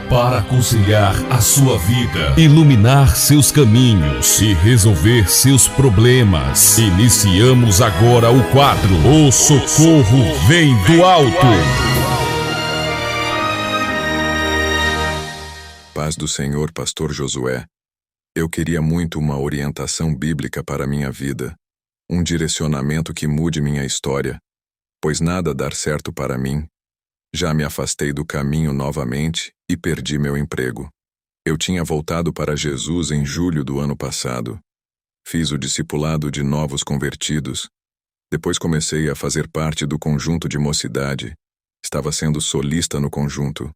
para aconselhar a sua vida, iluminar seus caminhos e resolver seus problemas. Iniciamos agora o quadro O Socorro Vem do Alto. Paz do Senhor, Pastor Josué. Eu queria muito uma orientação bíblica para minha vida, um direcionamento que mude minha história, pois nada dar certo para mim. Já me afastei do caminho novamente e perdi meu emprego. Eu tinha voltado para Jesus em julho do ano passado. Fiz o discipulado de novos convertidos. Depois comecei a fazer parte do conjunto de mocidade. Estava sendo solista no conjunto.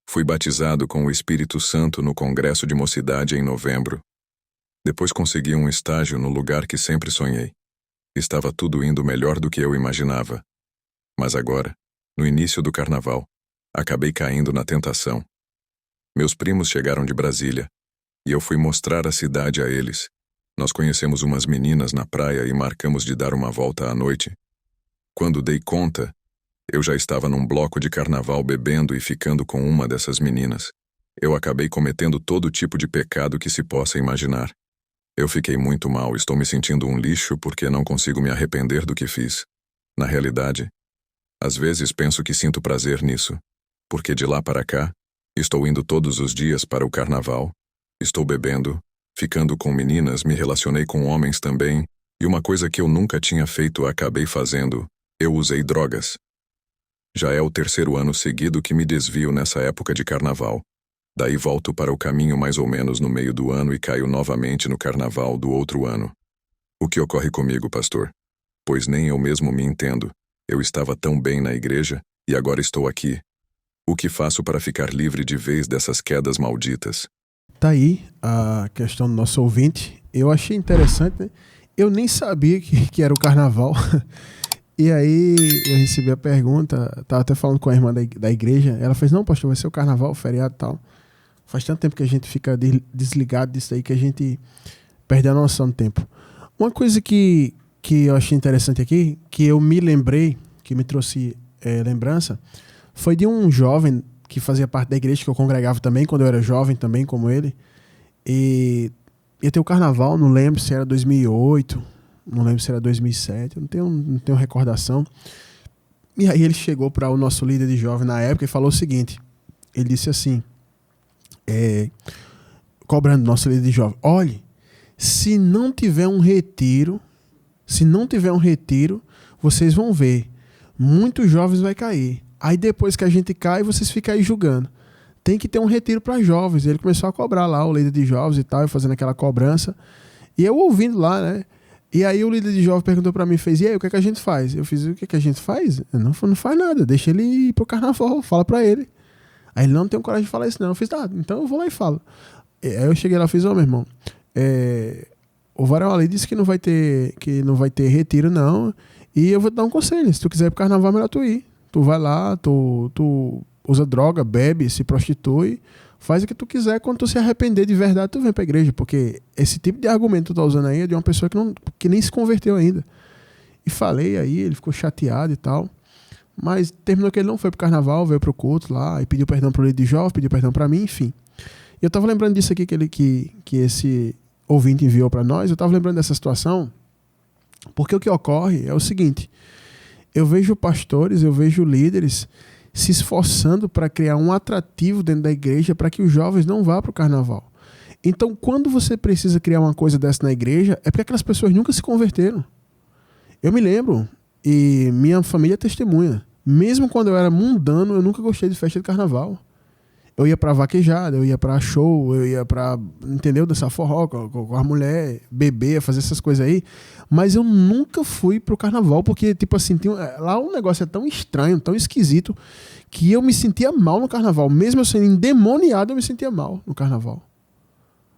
Fui batizado com o Espírito Santo no Congresso de Mocidade em novembro. Depois consegui um estágio no lugar que sempre sonhei. Estava tudo indo melhor do que eu imaginava. Mas agora, no início do carnaval, acabei caindo na tentação. Meus primos chegaram de Brasília, e eu fui mostrar a cidade a eles. Nós conhecemos umas meninas na praia e marcamos de dar uma volta à noite. Quando dei conta, eu já estava num bloco de carnaval bebendo e ficando com uma dessas meninas. Eu acabei cometendo todo tipo de pecado que se possa imaginar. Eu fiquei muito mal, estou me sentindo um lixo porque não consigo me arrepender do que fiz. Na realidade, às vezes penso que sinto prazer nisso, porque de lá para cá, estou indo todos os dias para o carnaval, estou bebendo, ficando com meninas, me relacionei com homens também, e uma coisa que eu nunca tinha feito acabei fazendo, eu usei drogas. Já é o 3º ano seguido que me desvio nessa época de carnaval. Daí volto para o caminho mais ou menos no meio do ano e caio novamente no carnaval do outro ano. O que ocorre comigo, pastor? Pois nem eu mesmo me entendo. Eu estava tão bem na igreja, e agora estou aqui. O que faço para ficar livre de vez dessas quedas malditas? Tá aí a questão do nosso ouvinte. Eu achei interessante, né? Eu nem sabia que era o carnaval. E aí eu recebi a pergunta, tava até falando com a irmã da igreja. Ela fez, não, pastor, vai ser o carnaval, o feriado e tal. Faz tanto tempo que a gente fica desligado disso aí que a gente perde a noção do tempo. Uma coisa que eu achei interessante aqui, que eu me lembrei, que me trouxe lembrança, foi de um jovem que fazia parte da igreja, que eu congregava também, quando eu era jovem também, como ele. E ia ter o carnaval, não lembro se era 2008, não lembro se era 2007, eu não tenho recordação. E aí ele chegou para o nosso líder de jovem na época e falou o seguinte, ele disse assim, cobrando nosso líder de jovem, olhe, se não tiver um retiro, vocês vão ver, muitos jovens vai cair. Aí depois que a gente cai, vocês ficam aí julgando. Tem que ter um retiro para jovens. Ele começou a cobrar lá, o líder de jovens e tal, fazendo aquela cobrança. E eu ouvindo lá, né? E aí o líder de jovens perguntou para mim, fez, e aí, o que é que a gente faz? Eu fiz, o que é que a gente faz? Não faz nada, deixa ele ir pro carnaval, fala para ele. Aí ele não tem coragem de falar isso não. Eu fiz, então eu vou lá e falo. Aí eu cheguei lá e fiz, meu irmão, o varão ali disse que não vai ter retiro não, e eu vou te dar um conselho, se tu quiser ir pro carnaval, é melhor tu ir. Tu vai lá, tu usa droga, bebe, se prostitui, faz o que tu quiser, quando tu se arrepender de verdade, tu vem pra igreja, porque esse tipo de argumento que tu tá usando aí é de uma pessoa que nem se converteu ainda. E falei aí, ele ficou chateado e tal, mas terminou que ele não foi pro carnaval, veio pro culto lá, e pediu perdão pro líder de jovem, pediu perdão pra mim, enfim. E eu tava lembrando disso aqui que esse ouvinte enviou pra nós, eu tava lembrando dessa situação, porque o que ocorre é o seguinte, eu vejo pastores, eu vejo líderes se esforçando para criar um atrativo dentro da igreja para que os jovens não vá para o carnaval. Então, quando você precisa criar uma coisa dessa na igreja, é porque aquelas pessoas nunca se converteram. Eu me lembro, e minha família é testemunha, mesmo quando eu era mundano, eu nunca gostei de festa de carnaval. Eu ia pra vaquejada, eu ia pra show, eu ia pra, entendeu, dançar forró com a mulher, beber, fazer essas coisas aí. Mas eu nunca fui pro carnaval, porque, tipo assim, lá o negócio é tão estranho, tão esquisito, que eu me sentia mal no carnaval. Mesmo eu sendo endemoniado, eu me sentia mal no carnaval.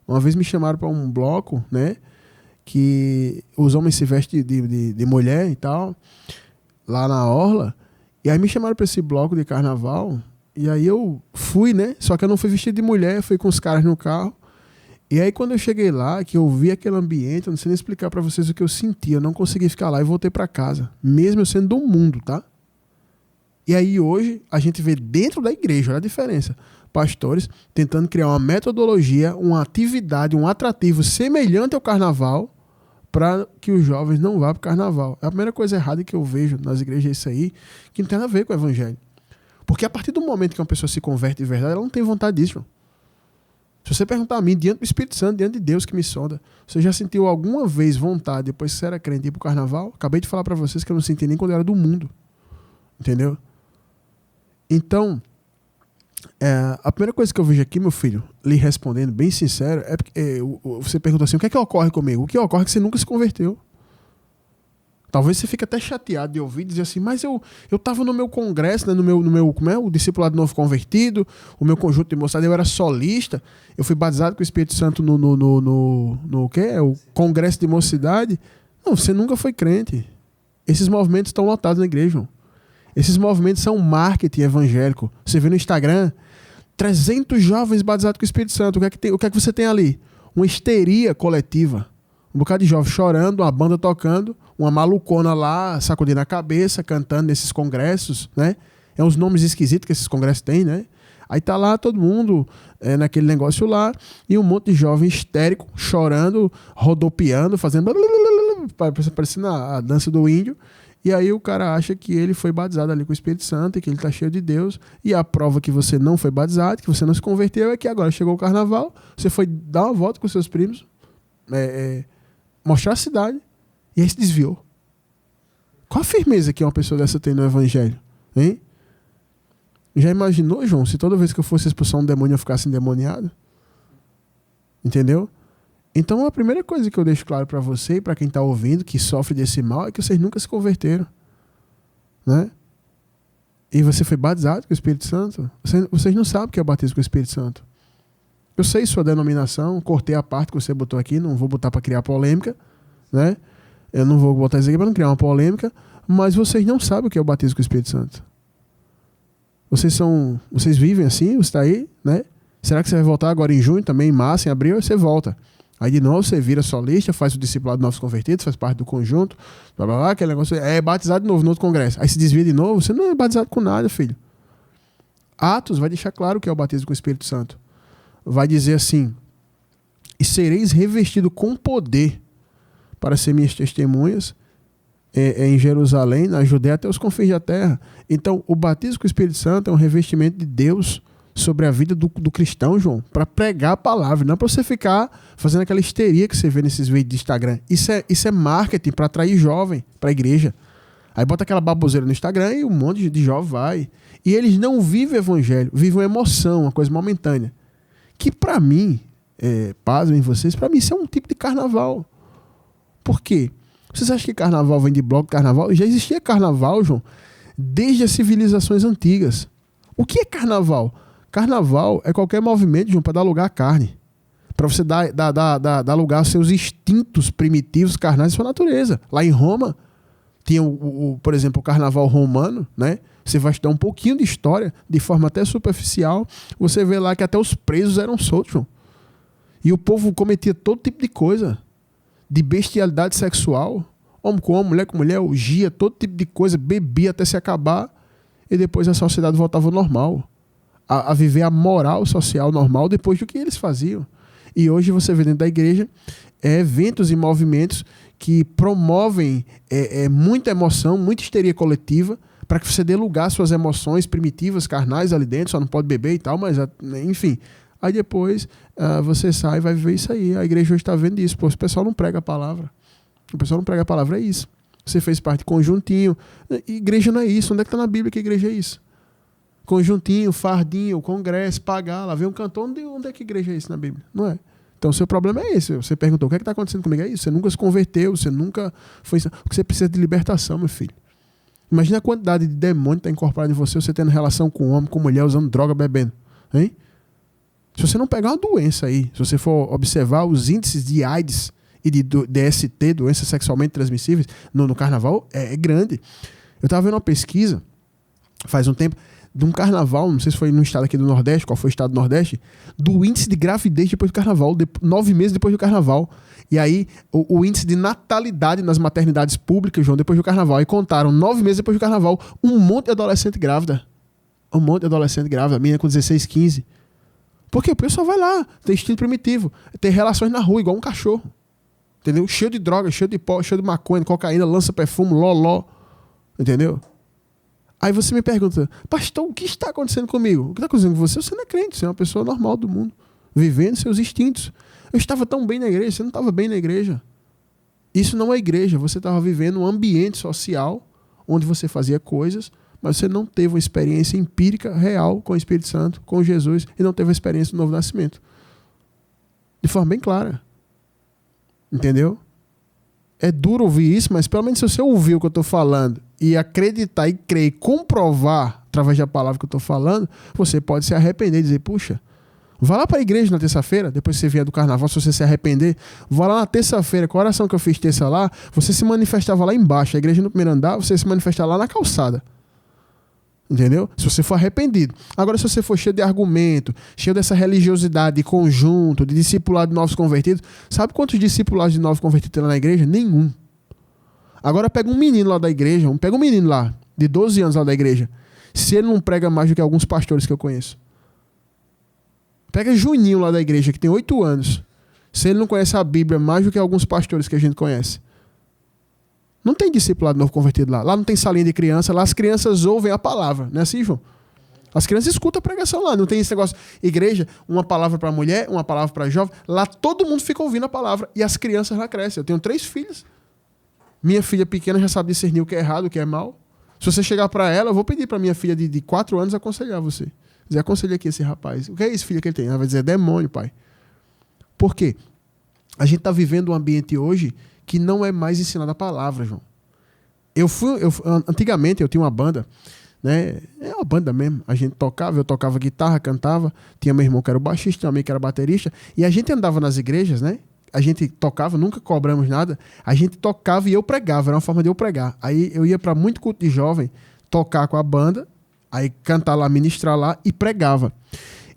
Uma vez me chamaram pra um bloco, né, que os homens se vestem de mulher e tal, lá na orla. E aí me chamaram pra esse bloco de carnaval. E aí eu fui, né? Só que eu não fui vestido de mulher, fui com os caras no carro. E aí quando eu cheguei lá, que eu vi aquele ambiente, eu não sei nem explicar pra vocês o que eu senti. Eu não consegui ficar lá e voltei pra casa. Mesmo eu sendo do mundo, tá? E aí hoje a gente vê dentro da igreja, olha a diferença, pastores tentando criar uma metodologia, uma atividade, um atrativo semelhante ao carnaval para que os jovens não vá para o carnaval. É a primeira coisa errada que eu vejo nas igrejas, é isso aí, que não tem nada a ver com o evangelho. Porque a partir do momento que uma pessoa se converte de verdade, ela não tem vontade disso, João. Se você perguntar a mim, diante do Espírito Santo, diante de Deus que me sonda, você já sentiu alguma vez vontade, depois que você era crente, de ir pro carnaval? Acabei de falar para vocês que eu não senti nem quando eu era do mundo. Entendeu? Então, a primeira coisa que eu vejo aqui, meu filho, lhe respondendo bem sincero, é porque você pergunta assim, o que é que ocorre comigo? O que ocorre é que você nunca se converteu. Talvez você fique até chateado de ouvir e dizer assim, mas eu estava no meu congresso, né, no meu como é? O discipulado novo convertido, o meu conjunto de moçada, eu era solista, eu fui batizado com o Espírito Santo no quê? O congresso de mocidade. Não, você nunca foi crente. Esses movimentos estão lotados na igreja, João. Esses movimentos são marketing evangélico. Você vê no Instagram, 300 jovens batizados com o Espírito Santo. O que é que você tem ali? Uma histeria coletiva. Um bocado de jovens chorando, uma banda tocando, uma malucona lá, sacudindo a cabeça, cantando nesses congressos, né? É uns nomes esquisitos que esses congressos têm, né? Aí tá lá todo mundo naquele negócio lá, e um monte de jovem histérico, chorando, rodopiando, fazendo... parecendo a dança do índio. E aí o cara acha que ele foi batizado ali com o Espírito Santo e que ele tá cheio de Deus. E a prova que você não foi batizado, que você não se converteu, é que agora chegou o carnaval, você foi dar uma volta com seus primos, mostrar a cidade, e aí se desviou. Qual a firmeza que uma pessoa dessa tem no evangelho? Hein? Já imaginou, João, se toda vez que eu fosse expulsar um demônio eu ficasse endemoniado? Entendeu? Então a primeira coisa que eu deixo claro para você e para quem está ouvindo, que sofre desse mal, é que vocês nunca se converteram. Né? E você foi batizado com o Espírito Santo? Vocês não sabem o que é o batismo com o Espírito Santo. Eu sei sua denominação, cortei a parte que você botou aqui, não vou botar para criar polêmica, né? Eu não vou botar isso aqui para não criar uma polêmica, mas vocês não sabem o que é o batismo com o Espírito Santo. Vocês vivem assim, você está aí, né? Será que você vai voltar agora em junho, também em março, em abril, aí você volta. Aí de novo você vira solista, faz o discipulado de novos convertidos, faz parte do conjunto, blá blá blá, aquele negócio, batizado de novo no outro congresso. Aí se desvia de novo, você não é batizado com nada, filho. Atos vai deixar claro o que é o batismo com o Espírito Santo. Vai dizer assim, e sereis revestidos com poder para ser minhas testemunhas em Jerusalém, na Judéia, até os confins da terra. Então, o batismo com o Espírito Santo é um revestimento de Deus sobre a vida do cristão, João, para pregar a palavra, não para você ficar fazendo aquela histeria que você vê nesses vídeos de Instagram. Isso é marketing para atrair jovem para a igreja. Aí bota aquela baboseira no Instagram e um monte de jovem vai. E eles não vivem o evangelho, vivem uma emoção, uma coisa momentânea. Que para mim, pasmem vocês, para mim isso é um tipo de carnaval. Por quê? Vocês acham que carnaval vem de bloco de carnaval? Já existia carnaval, João, desde as civilizações antigas. O que é carnaval? Carnaval é qualquer movimento, João, para dar lugar à carne. Para você dar lugar aos seus instintos primitivos, carnais e sua natureza. Lá em Roma, tinha, por exemplo, o carnaval romano, né? Você vai estudar um pouquinho de história, de forma até superficial, você vê lá que até os presos eram soltos, João. E o povo cometia todo tipo de coisa, de bestialidade sexual, homem com homem, mulher com mulher, orgia, todo tipo de coisa, bebia até se acabar, e depois a sociedade voltava ao normal, a viver a moral social normal depois do que eles faziam. E hoje você vê dentro da igreja eventos e movimentos que promovem muita emoção, muita histeria coletiva, para que você dê lugar às suas emoções primitivas, carnais ali dentro, só não pode beber e tal, mas enfim. Aí depois você sai e vai viver isso aí. A igreja hoje está vendo isso. Pô, o pessoal não prega a palavra. O pessoal não prega a palavra, é isso. Você fez parte de conjuntinho. Igreja não é isso. Onde é que está na Bíblia que a igreja é isso? Conjuntinho, fardinho, congresso, pagar, lá vem um cantor. Onde é que igreja é isso na Bíblia? Não é. Então o seu problema é esse. Você perguntou, o que é que está acontecendo comigo? É isso. Você nunca se converteu, você nunca foi... O que você precisa de libertação, meu filho. Imagina a quantidade de demônio que está incorporado em você, você tendo relação com homem, com mulher, usando droga, bebendo. Hein? Se você não pegar uma doença aí, se você for observar os índices de AIDS e de DST, doenças sexualmente transmissíveis, no carnaval, é grande. Eu estava vendo uma pesquisa, faz um tempo, de um carnaval, não sei se foi no estado aqui do Nordeste, qual foi o estado do Nordeste, do índice de gravidez depois do carnaval, 9 meses depois do carnaval. E aí, o índice de natalidade nas maternidades públicas, João, depois do carnaval. Aí contaram, 9 meses depois do carnaval, um monte de adolescente grávida. Um monte de adolescente grávida, a menina com 16, 15. Porque o pessoal vai lá, tem instinto primitivo, tem relações na rua, igual um cachorro. Entendeu? Cheio de droga, cheio de pó, cheio de maconha, cocaína, lança perfume, loló. Entendeu? Aí você me pergunta, pastor, o que está acontecendo comigo? O que está acontecendo com você? Você não é crente, você é uma pessoa normal do mundo, vivendo seus instintos. Eu estava tão bem na igreja, você não estava bem na igreja. Isso não é igreja, você estava vivendo um ambiente social onde você fazia coisas, mas você não teve uma experiência empírica, real, com o Espírito Santo, com Jesus, e não teve a experiência do novo nascimento. De forma bem clara. Entendeu? É duro ouvir isso, mas pelo menos se você ouvir o que eu estou falando e acreditar e crer e comprovar através da palavra que eu estou falando, você pode se arrepender e dizer, puxa, vá lá para a igreja na terça-feira, depois que você vier do carnaval, se você se arrepender, vá lá na terça-feira, com a oração que eu fiz terça lá, você se manifestava lá embaixo, a igreja no primeiro andar, você se manifestava lá na calçada. Entendeu? Se você for arrependido. Agora, se você for cheio de argumento, cheio dessa religiosidade de conjunto, de discipulado de novos convertidos, sabe quantos discipulados de novos convertidos tem lá na igreja? Nenhum. Agora pega um menino lá da igreja, pega um menino lá, de 12 anos lá da igreja, se ele não prega mais do que alguns pastores que eu conheço. Pega Juninho lá da igreja, que tem 8 anos, se ele não conhece a Bíblia mais do que alguns pastores que a gente conhece. Não tem discipulado novo convertido lá. Lá não tem salinha de criança. Lá as crianças ouvem a palavra. Não é assim, João? As crianças escutam a pregação lá. Não tem esse negócio. Igreja, uma palavra para mulher, uma palavra para jovem. Lá todo mundo fica ouvindo a palavra. E as crianças lá crescem. Eu tenho 3 filhas. Minha filha pequena já sabe discernir o que é errado, o que é mal. Se você chegar para ela, eu vou pedir para minha filha de 4 anos aconselhar você. Dizer, aconselha aqui esse rapaz. O que é isso, filha, que ele tem? Ela vai dizer, é demônio, pai. Por quê? A gente está vivendo um ambiente hoje que não é mais ensinada a palavra, João. Antigamente eu tinha uma banda, né? É uma banda mesmo. A gente tocava, eu tocava guitarra, cantava. Tinha meu irmão que era o baixista, tinha um amigo que era baterista. E a gente andava nas igrejas, né? A gente tocava, nunca cobramos nada. A gente tocava e eu pregava, era uma forma de eu pregar. Aí eu ia para muito culto de jovem, tocar com a banda, aí cantar lá, ministrar lá e pregava.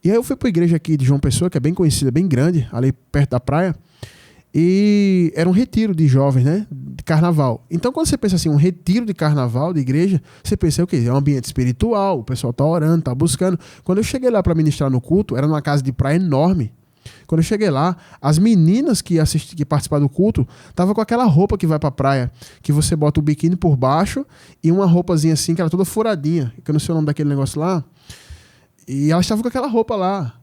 E aí eu fui para a igreja aqui de João Pessoa, que é bem conhecida, bem grande, ali perto da praia. E era um retiro de jovens, né? De carnaval. Então, quando você pensa assim, um retiro de carnaval, de igreja, você pensa o quê? É um ambiente espiritual, o pessoal tá orando, tá buscando. Quando eu cheguei lá para ministrar no culto, era numa casa de praia enorme. Quando eu cheguei lá, as meninas que participaram do culto estavam com aquela roupa que vai pra praia, que você bota o biquíni por baixo e uma roupazinha assim, que era toda furadinha, que eu não sei o nome daquele negócio lá. E elas estavam com aquela roupa lá.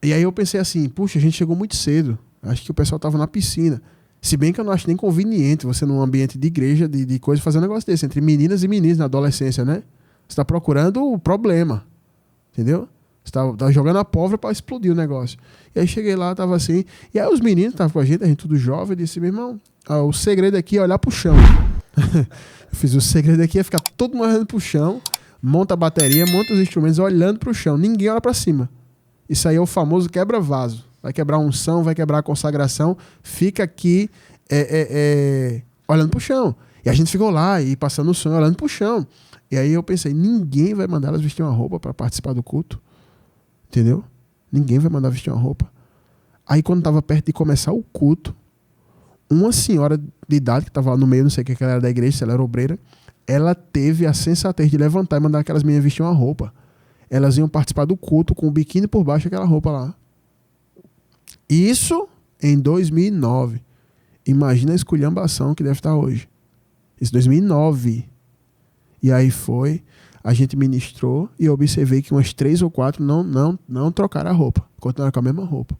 E aí eu pensei assim, puxa, a gente chegou muito cedo. Acho que o pessoal estava na piscina. Se bem que eu não acho nem conveniente você num ambiente de igreja, de coisa, fazer um negócio desse, entre meninas e meninos na adolescência, né? Você está procurando o problema. Entendeu? Você tá jogando a pólvora para explodir o negócio. E aí cheguei lá, tava assim. E aí os meninos estavam com a gente tudo jovem, eu disse, meu irmão, o segredo aqui é olhar pro chão. Eu fiz o segredo aqui é ficar todo mundo olhando pro chão, monta a bateria, monta os instrumentos olhando pro chão. Ninguém olha para cima. Isso aí é o famoso quebra-vaso. Vai quebrar a unção, vai quebrar a consagração. Fica aqui olhando pro chão. E a gente ficou lá e passando o som, olhando pro chão. E aí eu pensei, ninguém vai mandar elas vestir uma roupa para participar do culto. Entendeu? Ninguém vai mandar vestir uma roupa. Aí quando estava perto de começar o culto, uma senhora de idade que estava lá no meio, não sei o que ela era da igreja, se ela era obreira, ela teve a sensatez de levantar e mandar aquelas meninas vestir uma roupa. Elas iam participar do culto com o biquíni por baixo daquela roupa lá. Isso em 2009. Imagina a esculhambação que deve estar hoje. Isso em 2009. E aí a gente ministrou e eu observei que umas 3 ou 4 não trocaram a roupa. Continuaram com a mesma roupa.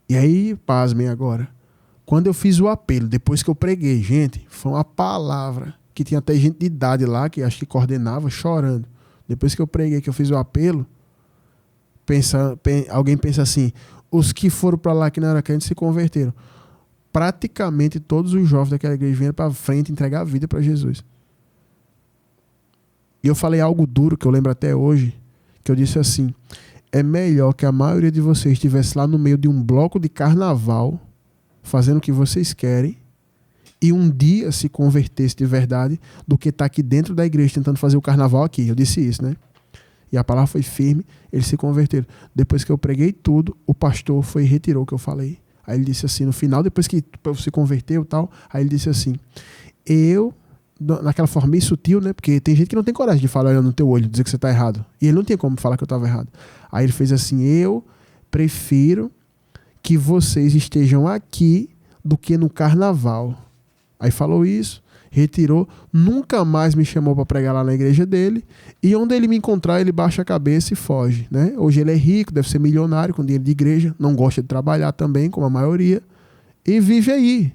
E aí, pasmem agora. Quando eu fiz o apelo, depois que eu preguei, gente, foi uma palavra que tinha até gente de idade lá, que acho que coordenava, chorando. Depois que eu preguei, que eu fiz o apelo, alguém pensa assim, os que foram para lá que não era crente se converteram. Praticamente todos os jovens daquela igreja vieram para frente entregar a vida para Jesus. E eu falei algo duro que eu lembro até hoje, que eu disse assim, é melhor que a maioria de vocês estivesse lá no meio de um bloco de carnaval, fazendo o que vocês querem, e um dia se convertesse de verdade do que estar aqui dentro da igreja tentando fazer o carnaval aqui. Eu disse isso, né? E a palavra foi firme, eles se converteram. Depois que eu preguei tudo, o pastor foi e retirou o que eu falei. Aí ele disse assim, no final, depois que se converteu e tal, aí ele disse assim, naquela forma bem sutil, né? Porque tem gente que não tem coragem de falar olhando no teu olho, dizer que você está errado. E ele não tinha como falar que eu estava errado. Aí ele fez assim, eu prefiro que vocês estejam aqui do que no carnaval. Aí falou isso, retirou, nunca mais me chamou para pregar lá na igreja dele, e onde ele me encontrar, ele baixa a cabeça e foge, né? Hoje ele é rico, deve ser milionário, com dinheiro de igreja, não gosta de trabalhar também, como a maioria, e vive aí.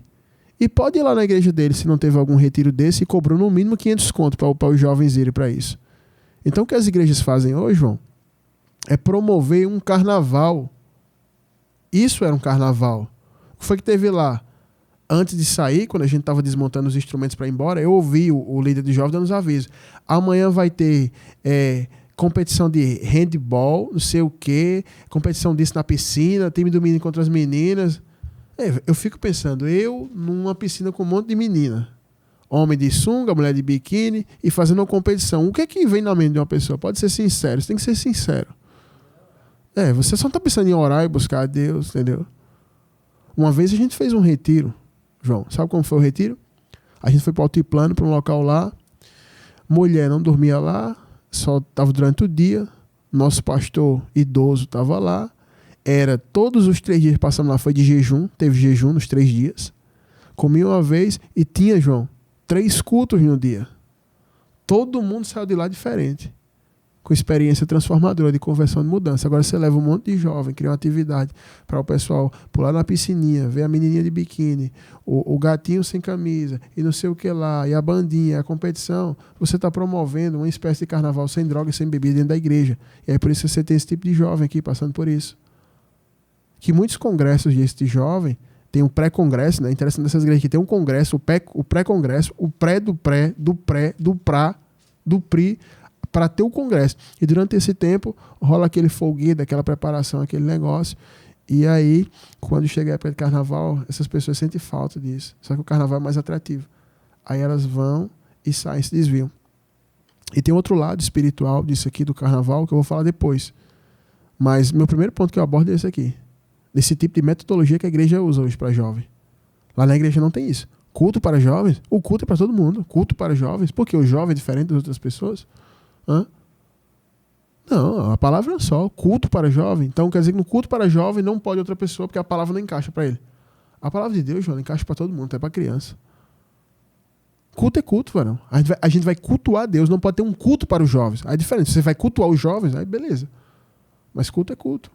E pode ir lá na igreja dele, se não teve algum retiro desse, e cobrou no mínimo 500 conto para os jovens irem para isso. Então o que as igrejas fazem hoje, João, é promover um carnaval. Isso era um carnaval. O que foi que teve lá? Antes de sair, quando a gente estava desmontando os instrumentos para ir embora, eu ouvi o líder de jovens dando os avisos. Amanhã vai ter competição de handball, não sei o quê, competição disso na piscina, time do menino contra as meninas. Eu fico pensando, eu numa piscina com um monte de menina, homem de sunga, mulher de biquíni, e fazendo uma competição. O que é que vem na mente de uma pessoa? Pode ser sincero, você tem que ser sincero. Você só não está pensando em orar e buscar a Deus, entendeu? Uma vez a gente fez um retiro, João. Sabe como foi o retiro? A gente foi para o Altiplano, para um local lá. Mulher não dormia lá, só estava durante o dia. Nosso pastor idoso estava lá. Era todos os 3 dias que passamos lá, foi de jejum. Teve jejum nos 3 dias. Comi uma vez e tinha, João, 3 cultos no dia. Todo mundo saiu de lá diferente, com experiência transformadora de conversão e mudança. Agora você leva um monte de jovem, cria uma atividade para o pessoal pular na piscininha, ver a menininha de biquíni, o gatinho sem camisa e não sei o que lá, e a bandinha, a competição. Você está promovendo uma espécie de carnaval sem droga e sem bebida dentro da igreja. E aí por isso você tem esse tipo de jovem aqui passando por isso. Que muitos congressos desse de jovem, tem um pré-congresso, né? Interessante dessas igrejas que tem um congresso, o pré-congresso, o pré, do PRI, para ter o congresso. E durante esse tempo rola aquele folguedo, aquela preparação, aquele negócio. E aí, quando chega a época de carnaval, essas pessoas sentem falta disso. Só que o carnaval é mais atrativo. Aí elas vão e saem, se desviam. E tem outro lado espiritual disso aqui do carnaval que eu vou falar depois. Mas meu primeiro ponto que eu abordo é esse aqui. Desse tipo de metodologia que a igreja usa hoje para jovem. Lá na igreja não tem isso. Culto para jovens? O culto é para todo mundo. Culto para jovens? Porque o jovem é diferente das outras pessoas? Não, a palavra é só. Culto para jovem. Então quer dizer que no culto para jovem não pode outra pessoa, porque a palavra não encaixa para ele. A palavra de Deus, João, encaixa para todo mundo, até para criança. Culto é culto, varão. A gente vai cultuar Deus, não pode ter um culto para os jovens. Aí é diferente. Se você vai cultuar os jovens, aí beleza. Mas culto é culto.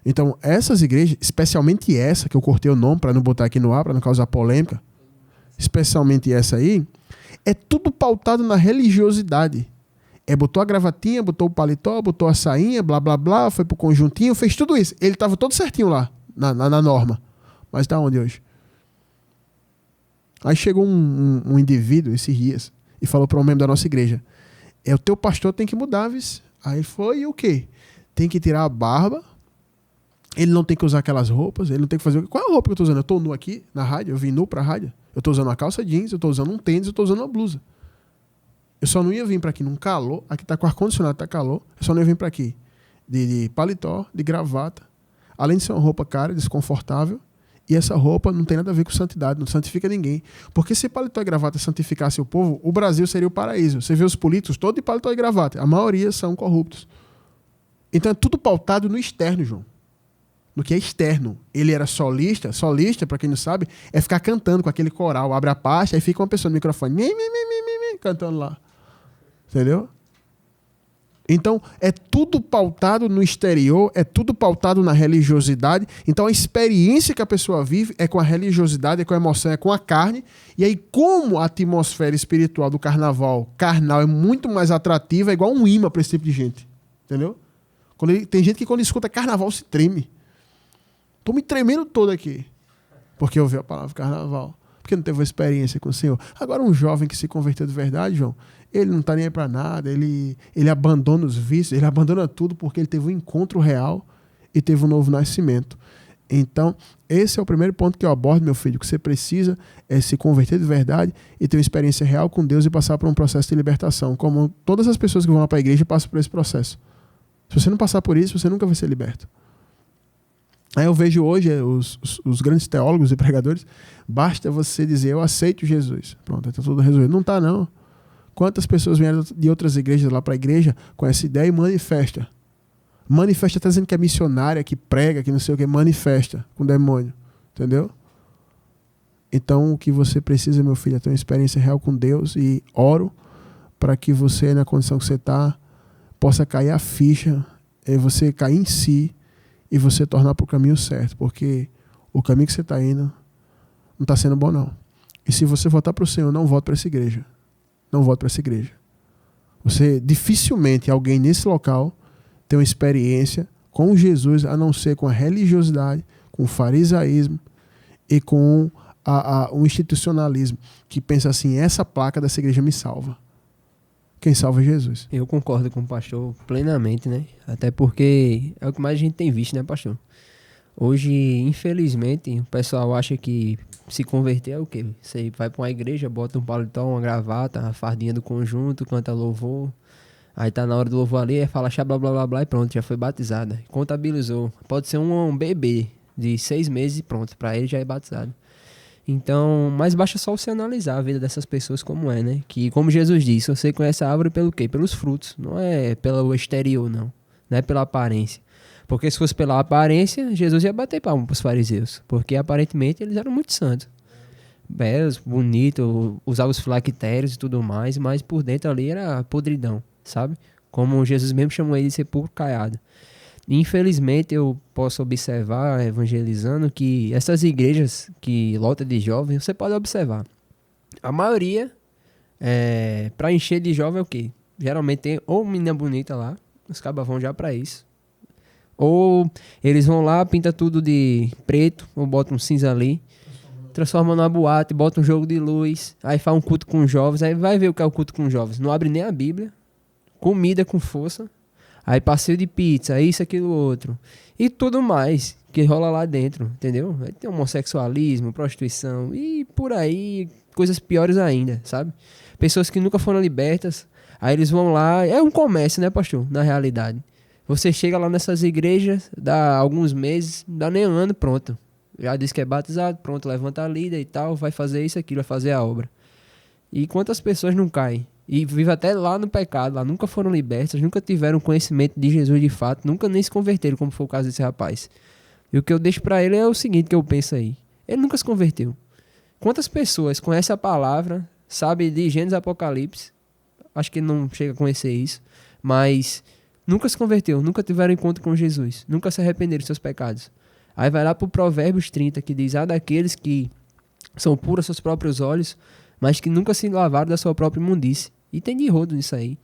Então, essas igrejas, especialmente essa, que eu cortei o nome para não botar aqui no ar, para não causar polêmica, especialmente essa aí, é tudo pautado na religiosidade. Botou a gravatinha, botou o paletó, botou a sainha, blá, blá, blá, foi pro conjuntinho, fez tudo isso. Ele estava todo certinho lá, na norma. Mas tá onde hoje? Aí chegou um indivíduo esses dias e falou para um membro da nossa igreja, o teu pastor tem que mudar, vice. Aí foi, e o quê? Tem que tirar a barba, ele não tem que usar aquelas roupas, ele não tem que fazer... Qual é a roupa que eu tô usando? Eu tô nu aqui na rádio, eu vim nu pra rádio. Eu tô usando uma calça jeans, eu tô usando um tênis, eu tô usando uma blusa. Eu só não ia vir pra aqui num calor, aqui tá com ar-condicionado, tá calor, eu só não ia vir pra aqui de paletó, de gravata, além de ser uma roupa cara, desconfortável, e essa roupa não tem nada a ver com santidade, não santifica ninguém. Porque se paletó e gravata santificasse o povo, o Brasil seria o paraíso. Você vê os políticos todos de paletó e gravata, a maioria são corruptos. Então é tudo pautado no externo, João. No que é externo. Ele era solista, para quem não sabe, é ficar cantando com aquele coral, abre a pasta, aí fica uma pessoa no microfone, cantando lá. Entendeu? Então, é tudo pautado no exterior, é tudo pautado na religiosidade. Então, a experiência que a pessoa vive é com a religiosidade, é com a emoção, é com a carne. E aí, como a atmosfera espiritual do carnaval carnal é muito mais atrativa, é igual um imã para esse tipo de gente. Entendeu? Tem gente que quando escuta carnaval se treme. Tô me tremendo todo aqui. Porque eu ouvi a palavra carnaval. Porque não teve uma experiência com o Senhor. Agora, um jovem que se converteu de verdade, João, ele não está nem aí para nada, ele abandona os vícios, ele abandona tudo porque ele teve um encontro real e teve um novo nascimento. Então, esse é o primeiro ponto que eu abordo, meu filho, que você precisa é se converter de verdade e ter uma experiência real com Deus e passar por um processo de libertação, como todas as pessoas que vão lá para a igreja passam por esse processo. Se você não passar por isso, você nunca vai ser liberto. Aí eu vejo hoje os grandes teólogos e pregadores, basta você dizer, eu aceito Jesus. Pronto, está tudo resolvido. Não está, não. Quantas pessoas vieram de outras igrejas lá para a igreja com essa ideia e manifesta? Manifesta está dizendo que é missionária, que prega, que não sei o que, manifesta com demônio. Entendeu? Então o que você precisa, meu filho, é ter uma experiência real com Deus e oro para que você, na condição que você está, possa cair a ficha, você cair em si e você tornar para o caminho certo, porque o caminho que você está indo não está sendo bom, não. E se você voltar para o Senhor, não volte para essa igreja. Não volte para essa igreja. Você, dificilmente, alguém nesse local tem uma experiência com Jesus, a não ser com a religiosidade, com o farisaísmo e com o institucionalismo, que pensa assim, essa placa dessa igreja me salva. Quem salva é Jesus. Eu concordo com o pastor plenamente, né? Até porque é o que mais a gente tem visto, né, pastor? Hoje, infelizmente, o pessoal acha que se converter é o quê? Você vai pra uma igreja, bota um paletó, uma gravata, a fardinha do conjunto, canta louvor. Aí tá na hora do louvor ali, fala blá blá blá blá e pronto, já foi batizada. Contabilizou. Pode ser um bebê de 6 meses e pronto, pra ele já é batizado. Então, mas basta só você analisar a vida dessas pessoas como é, né? Que, como Jesus disse, você conhece a árvore pelo quê? Pelos frutos. Não é pelo exterior, não. Não é pela aparência. Porque se fosse pela aparência, Jesus ia bater palma pros fariseus. Porque, aparentemente, eles eram muito santos. Belos, bonitos, usavam os filactérios e tudo mais, mas por dentro ali era podridão, sabe? Como Jesus mesmo chamou ele de sepulcro caiado. Infelizmente, eu posso observar, evangelizando, que essas igrejas que lotam de jovens, você pode observar. A maioria, pra encher de jovem é o quê? Geralmente tem ou menina bonita lá, os cabas vão já pra isso. Ou eles vão lá, pinta tudo de preto, ou botam um cinza ali, transforma numa boate, bota um jogo de luz, aí faz um culto com jovens, aí vai ver o que é o culto com jovens. Não abre nem a Bíblia, comida com força. Aí passeio de pizza, isso, aquilo, outro. E tudo mais que rola lá dentro, entendeu? Aí tem homossexualismo, prostituição e por aí, coisas piores ainda, sabe? Pessoas que nunca foram libertas, aí eles vão lá, é um comércio, né, pastor? Na realidade. Você chega lá nessas igrejas, dá alguns meses, não dá nem um ano, pronto. Já diz que é batizado, pronto, levanta a lida e tal, vai fazer isso, aquilo, vai fazer a obra. E quantas pessoas não caem? E vivem até lá no pecado, lá nunca foram libertas, nunca tiveram conhecimento de Jesus de fato, nunca nem se converteram, como foi o caso desse rapaz. E o que eu deixo pra ele é o seguinte que eu penso aí. Ele nunca se converteu. Quantas pessoas conhecem a palavra, sabem de Gênesis e Apocalipse, acho que ele não chega a conhecer isso, mas nunca se converteu, nunca tiveram encontro com Jesus, nunca se arrependeram dos seus pecados. Aí vai lá pro Provérbios 30, que diz, daqueles que são puros aos seus próprios olhos, mas que nunca se lavaram da sua própria imundície. E tem de rodo nisso aí.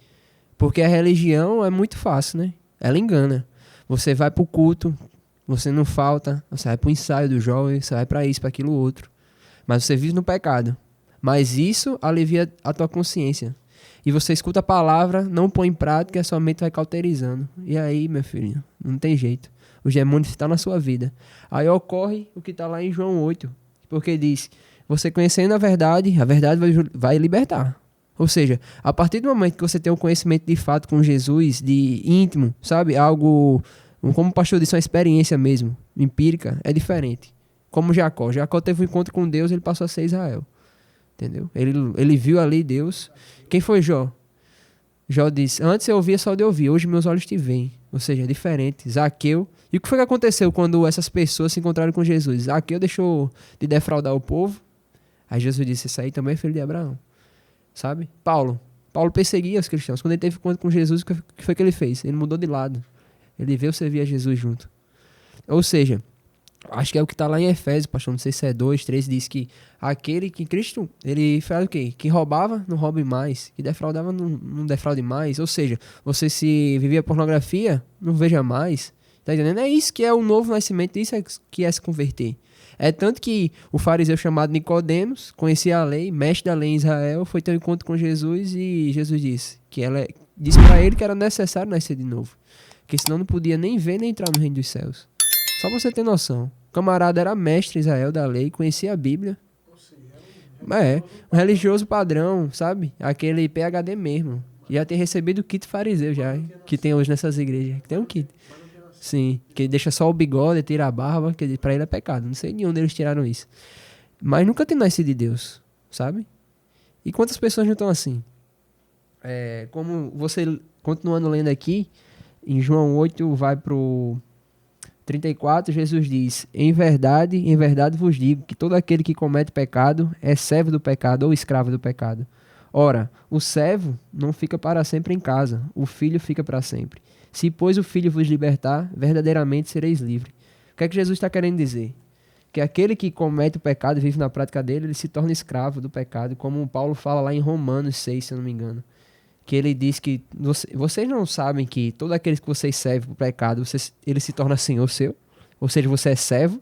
Porque a religião é muito fácil, né? Ela engana. Você vai pro culto, você não falta, você vai pro ensaio do jovem, você vai pra isso, pra aquilo outro. Mas você vive no pecado. Mas isso alivia a tua consciência. E você escuta a palavra, não põe em prática e a sua mente vai cauterizando. E aí, meu filho, não tem jeito. Os demônios estão na sua vida. Aí ocorre o que está lá em João 8. Porque diz, você conhecendo a verdade vai libertar. Ou seja, a partir do momento que você tem um conhecimento de fato com Jesus, de íntimo, sabe? Algo, como o pastor disse, uma experiência mesmo, empírica, é diferente. Como Jacó. Jacó teve um encontro com Deus, ele passou a ser Israel. Entendeu? Ele viu ali Deus. Quem foi Jó? Jó disse, antes eu ouvia só de ouvir, hoje meus olhos te veem. Ou seja, é diferente. Zaqueu. E o que foi que aconteceu quando essas pessoas se encontraram com Jesus? Zaqueu deixou de defraudar o povo. Aí Jesus disse, isso aí também é filho de Abraão. Sabe? Paulo perseguia os cristãos. Quando ele teve encontro com Jesus, o que foi que ele fez? Ele mudou de lado. Ele veio servir a Jesus junto. Ou seja, acho que é o que está lá em Efésios, pastor, não sei se é 2, 3, diz que aquele que Cristo, ele faz o quê? Que roubava, não roube mais. Que defraudava, não defraude mais. Ou seja, você se vivia pornografia, não veja mais. Tá entendendo? É isso que é o novo nascimento, isso é que é se converter. É tanto que o fariseu chamado Nicodemos, conhecia a lei, mestre da lei em Israel, foi ter um encontro com Jesus e Jesus disse para ele que era necessário nascer de novo. Porque senão não podia nem ver nem entrar no reino dos céus. Só pra você ter noção. O camarada era mestre em Israel da lei, conhecia a Bíblia. Um religioso padrão, sabe? Aquele PhD mesmo. Já tem recebido o kit fariseu já, que tem hoje nessas igrejas. Tem um kit. Sim, que deixa só o bigode, tira a barba, que pra ele é pecado. Não sei de onde eles tiraram isso. Mas nunca tem nascido de Deus, sabe? E quantas pessoas não estão assim? Como você, continuando lendo aqui, em João 8 vai pro 34, Jesus diz: em verdade vos digo que todo aquele que comete pecado é servo do pecado ou escravo do pecado. Ora, o servo não fica para sempre em casa, o filho fica para sempre. Se, pois, o filho vos libertar, verdadeiramente sereis livres. O que é que Jesus está querendo dizer? Que aquele que comete o pecado e vive na prática dele, ele se torna escravo do pecado, como Paulo fala lá em Romanos 6, se eu não me engano. Que ele diz que vocês não sabem que todo aquele que vocês servem para o pecado, ele se torna senhor seu? Ou seja, você é servo?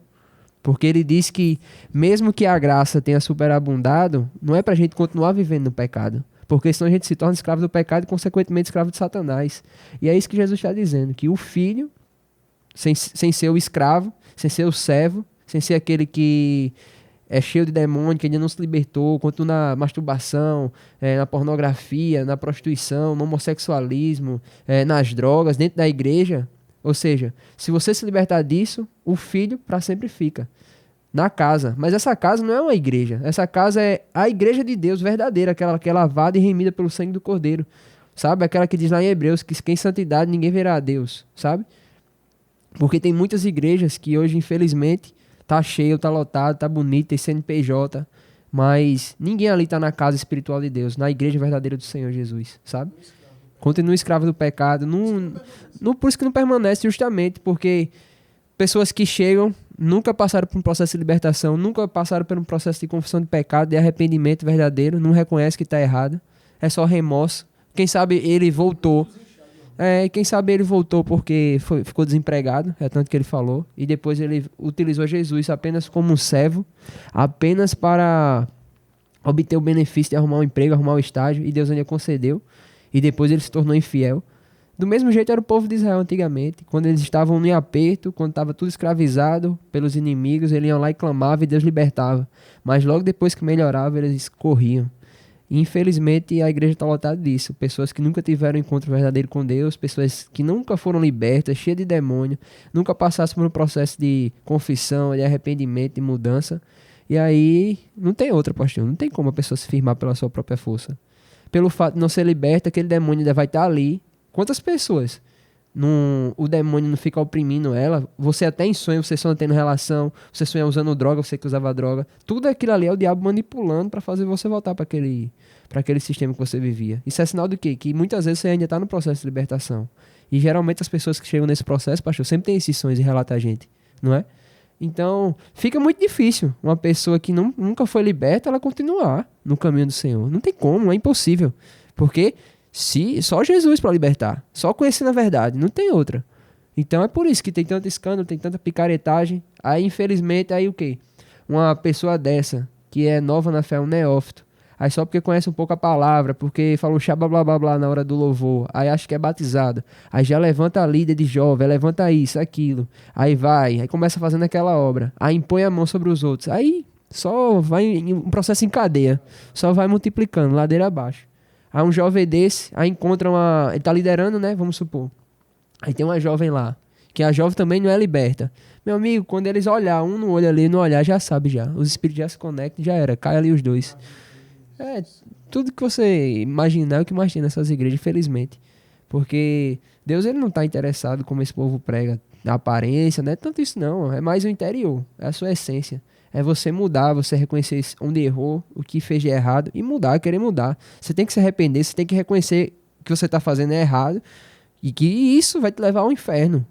Porque ele diz que mesmo que a graça tenha superabundado, não é para a gente continuar vivendo no pecado. Porque senão a gente se torna escravo do pecado e consequentemente escravo de Satanás. E é isso que Jesus está dizendo, que o filho, sem ser o escravo, sem ser o servo, sem ser aquele que é cheio de demônio, que ainda não se libertou, quanto na masturbação, na pornografia, na prostituição, no homossexualismo, nas drogas, dentro da igreja. Ou seja, se você se libertar disso, o filho para sempre fica na casa. Mas essa casa não é uma igreja. Essa casa é a igreja de Deus verdadeira, aquela que é lavada e remida pelo sangue do Cordeiro. Sabe? Aquela que diz lá em Hebreus que em santidade ninguém verá a Deus. Sabe? Porque tem muitas igrejas que hoje, infelizmente, tá cheio, tá lotado, tá bonito, tem CNPJ, mas ninguém ali tá na casa espiritual de Deus, na igreja verdadeira do Senhor Jesus, sabe? Continua escravo do pecado, por isso que não permanece, justamente porque pessoas que chegam, nunca passaram por um processo de libertação, nunca passaram por um processo de confissão de pecado, de arrependimento verdadeiro, não reconhece que tá errado, é só remorso. Quem sabe ele voltou porque ficou desempregado, é tanto que ele falou, e depois ele utilizou Jesus apenas como um servo, apenas para obter o benefício de arrumar um emprego, arrumar um estágio, e Deus ainda concedeu, e depois ele se tornou infiel. Do mesmo jeito era o povo de Israel antigamente, quando eles estavam em aperto, quando estava tudo escravizado pelos inimigos, eles iam lá e clamavam e Deus libertava, mas logo depois que melhorava, eles corriam. Infelizmente, a igreja está lotada disso. Pessoas que nunca tiveram um encontro verdadeiro com Deus, pessoas que nunca foram libertas, cheias de demônio, nunca passaram por um processo de confissão, de arrependimento, de mudança. E aí, não tem outra, pastor. Não tem como a pessoa se firmar pela sua própria força. Pelo fato de não ser liberta, aquele demônio ainda vai estar ali. Quantas pessoas? O demônio não fica oprimindo ela, você até em sonho, você sonha tendo relação, você sonha usando droga, você que usava droga, tudo aquilo ali é o diabo manipulando para fazer você voltar para aquele sistema que você vivia. Isso é sinal do quê? Que muitas vezes você ainda está no processo de libertação. E geralmente as pessoas que chegam nesse processo, pastor, sempre tem esses sonhos e relata a gente, não é? Então, fica muito difícil uma pessoa que nunca foi liberta, ela continuar no caminho do Senhor. Não tem como, é impossível. Porque só Jesus para libertar, só conhecendo a verdade, não tem outra. Então é por isso que tem tanto escândalo, tem tanta picaretagem. Aí infelizmente, aí o quê? Uma pessoa dessa, que é nova na fé, um neófito, aí só porque conhece um pouco a palavra, porque falou blá blá blá blá na hora do louvor, aí acha que é batizado, aí já levanta a líder de jovem, levanta isso, aquilo, aí começa fazendo aquela obra, aí impõe a mão sobre os outros, aí só vai um processo em cadeia, só vai multiplicando, ladeira abaixo. Aí um jovem desse, aí encontra ele tá liderando, né, vamos supor. Aí tem uma jovem lá, que a jovem também não é liberta. Meu amigo, quando eles olhar, um no olho ali, no olhar, já sabe já. Os espíritos já se conectam, já era, cai ali os dois. Tudo que você imaginar é o que mais tem nessas igrejas, infelizmente. Porque Deus, ele não tá interessado como esse povo prega, na aparência, não é tanto isso não, é mais o interior, é a sua essência. É você mudar, você reconhecer onde errou, o que fez de errado e mudar, querer mudar. Você tem que se arrepender, você tem que reconhecer que o que você está fazendo é errado e que isso vai te levar ao inferno.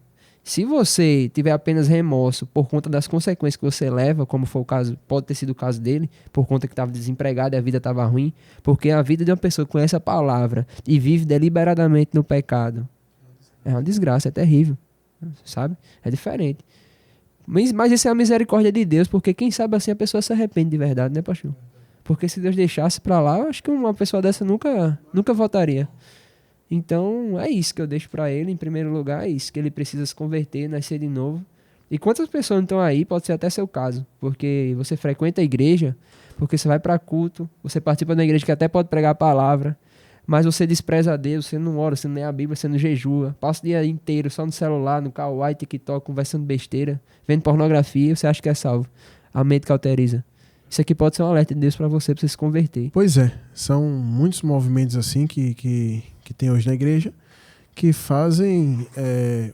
Se você tiver apenas remorso por conta das consequências que você leva, como foi o caso, pode ter sido o caso dele, por conta que estava desempregado e a vida estava ruim, porque a vida de uma pessoa que conhece a palavra e vive deliberadamente no pecado é uma desgraça, é terrível, sabe? É diferente. Mas isso é a misericórdia de Deus, porque quem sabe assim a pessoa se arrepende de verdade, né, pastor? Porque se Deus deixasse pra lá, eu acho que uma pessoa dessa nunca voltaria. Então, é isso que eu deixo pra ele, em primeiro lugar, é isso, que ele precisa se converter, nascer de novo, E quantas pessoas não estão aí, pode ser até seu caso, porque você frequenta a igreja, porque você vai para culto, você participa da igreja que até pode pregar a palavra, mas você despreza a Deus, você não ora, você não lê a Bíblia, você não jejua, passa o dia inteiro só no celular, no Kawaii, TikTok, conversando besteira, vendo pornografia, você acha que é salvo. A mente cauteriza. Isso aqui pode ser um alerta de Deus para você se converter. Pois é, são muitos movimentos assim que tem hoje na igreja que fazem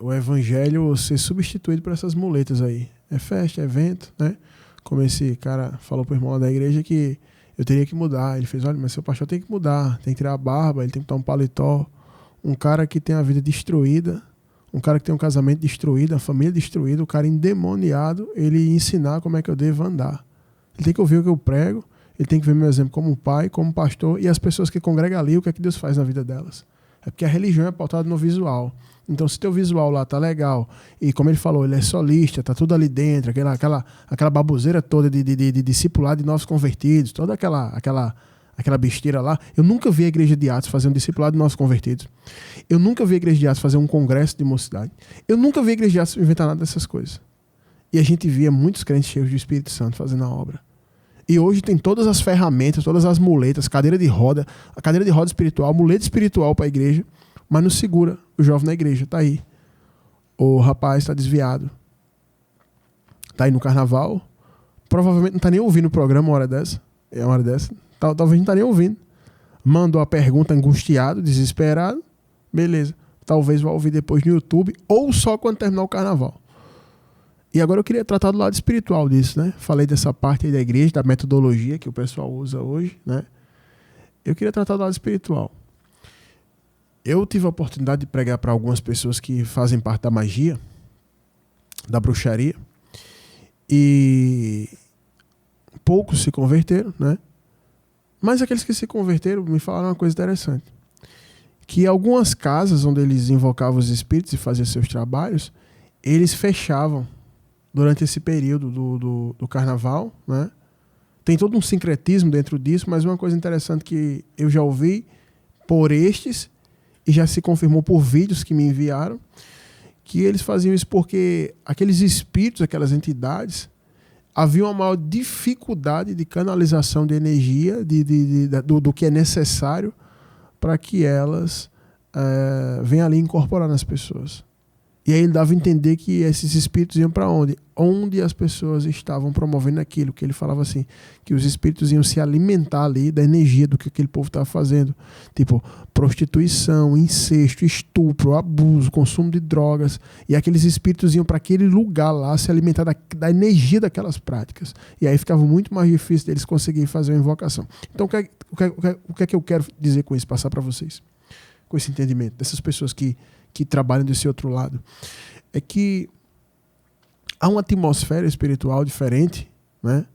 o evangelho ser substituído por essas muletas aí. É festa, é evento, né? Como esse cara falou pro irmão lá da igreja que eu teria que mudar. Ele fez, olha, mas seu pastor tem que mudar, tem que tirar a barba, ele tem que botar um paletó. Um cara que tem a vida destruída, um cara que tem um casamento destruído, a família destruída, o cara endemoniado, ele ensinar como é que eu devo andar. Ele tem que ouvir o que eu prego, ele tem que ver meu exemplo como pai, como pastor, e as pessoas que congregam ali, o que é que Deus faz na vida delas. É porque a religião é pautada no visual. Então, se teu visual lá tá legal, e como ele falou, ele é solista, tá tudo ali dentro, aquela baboseira toda de discipulado de novos convertidos, toda aquela besteira lá. Eu nunca vi a igreja de Atos fazer um discipulado de novos convertidos. Eu nunca vi a igreja de Atos fazer um congresso de mocidade. Eu nunca vi a igreja de Atos inventar nada dessas coisas. E a gente via muitos crentes cheios do Espírito Santo fazendo a obra. E hoje tem todas as ferramentas, todas as muletas, cadeira de roda, a cadeira de roda espiritual, muleta espiritual para a igreja, mas não segura o jovem na igreja. Tá aí. O rapaz está desviado. Tá aí no carnaval. Provavelmente não tá nem ouvindo o programa uma hora dessa. É uma hora dessa. Talvez não tá nem ouvindo. Mandou a pergunta angustiado, desesperado. Beleza. Talvez vá ouvir depois no YouTube ou só quando terminar o carnaval. E agora eu queria tratar do lado espiritual disso, né? Falei dessa parte aí da igreja, da metodologia que o pessoal usa hoje, né? Eu queria tratar do lado espiritual. Eu tive a oportunidade de pregar para algumas pessoas que fazem parte da magia, da bruxaria, e poucos se converteram, né? Mas aqueles que se converteram me falaram uma coisa interessante. Que algumas casas onde eles invocavam os espíritos e faziam seus trabalhos, eles fechavam durante esse período do carnaval, né? Tem todo um sincretismo dentro disso, mas uma coisa interessante que eu já ouvi por estes, e já se confirmou por vídeos que me enviaram, que eles faziam isso porque aqueles espíritos, aquelas entidades, havia uma maior dificuldade de canalização de energia, do que é necessário para que elas venham ali incorporar nas pessoas. E aí ele dava a entender que esses espíritos iam para onde? Onde as pessoas estavam promovendo aquilo, que ele falava assim, que os espíritos iam se alimentar ali da energia do que aquele povo estava fazendo. Tipo, prostituição, incesto, estupro, abuso, consumo de drogas. E aqueles espíritos iam para aquele lugar lá se alimentar da energia daquelas práticas. E aí ficava muito mais difícil deles conseguirem fazer uma invocação. Então, o que é que eu quero dizer com isso, passar para vocês? Com esse entendimento dessas pessoas que trabalham desse outro lado, é que há uma atmosfera espiritual diferente, né?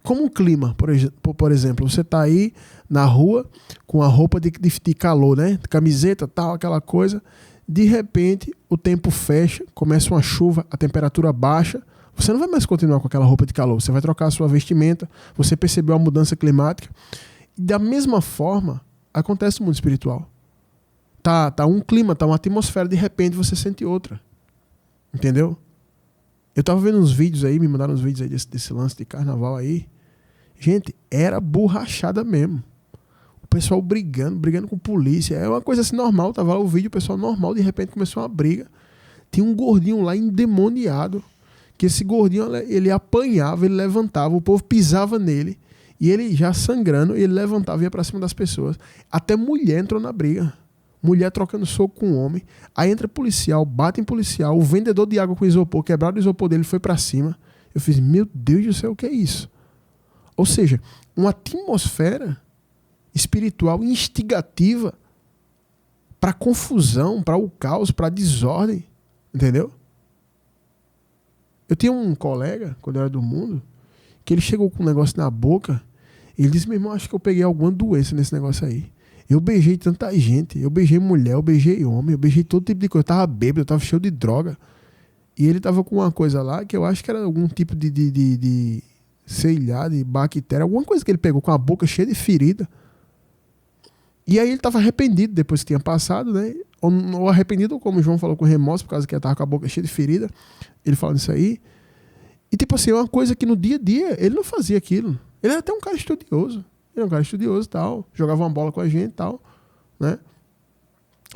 Como um clima, por exemplo, você está aí na rua com a roupa de calor, né? Camiseta, tal, aquela coisa, de repente o tempo fecha, começa uma chuva, a temperatura baixa, você não vai mais continuar com aquela roupa de calor, você vai trocar a sua vestimenta, você percebeu a mudança climática, e da mesma forma acontece no mundo espiritual. Tá um clima, tá uma atmosfera, de repente você sente outra. Entendeu? Eu tava vendo uns vídeos aí, me mandaram uns vídeos aí desse lance de carnaval aí. Gente, era borrachada mesmo. O pessoal brigando com polícia. É uma coisa assim normal, tava lá o vídeo, o pessoal normal, de repente começou uma briga. Tinha um gordinho lá endemoniado, que esse gordinho, ele apanhava, ele levantava, o povo pisava nele, e ele já sangrando, ele levantava e ia pra cima das pessoas. Até mulher entrou na briga. Mulher trocando soco com homem, aí entra policial, bate em policial, o vendedor de água com isopor, quebraram o isopor dele, foi pra cima. Eu fiz, meu Deus do céu, o que é isso? Ou seja, uma atmosfera espiritual instigativa para confusão, para o caos, para desordem, entendeu? Eu tinha um colega, quando eu era do mundo, que ele chegou com um negócio na boca, e ele disse, meu irmão, acho que eu peguei alguma doença nesse negócio aí. Eu beijei tanta gente, eu beijei mulher, eu beijei homem, eu beijei todo tipo de coisa. Eu tava bêbado, eu tava cheio de droga. E ele tava com uma coisa lá que eu acho que era algum tipo sei lá, de bactéria, alguma coisa que ele pegou com a boca cheia de ferida. E aí ele estava arrependido depois que tinha passado, né? Ou arrependido, ou como o João falou, com remorso, por causa que ele estava com a boca cheia de ferida. Ele falando isso aí. E tipo assim, é uma coisa que no dia a dia ele não fazia aquilo. Ele era até um cara estudioso. Ele era um cara estudioso e tal. Jogava uma bola com a gente e tal, né?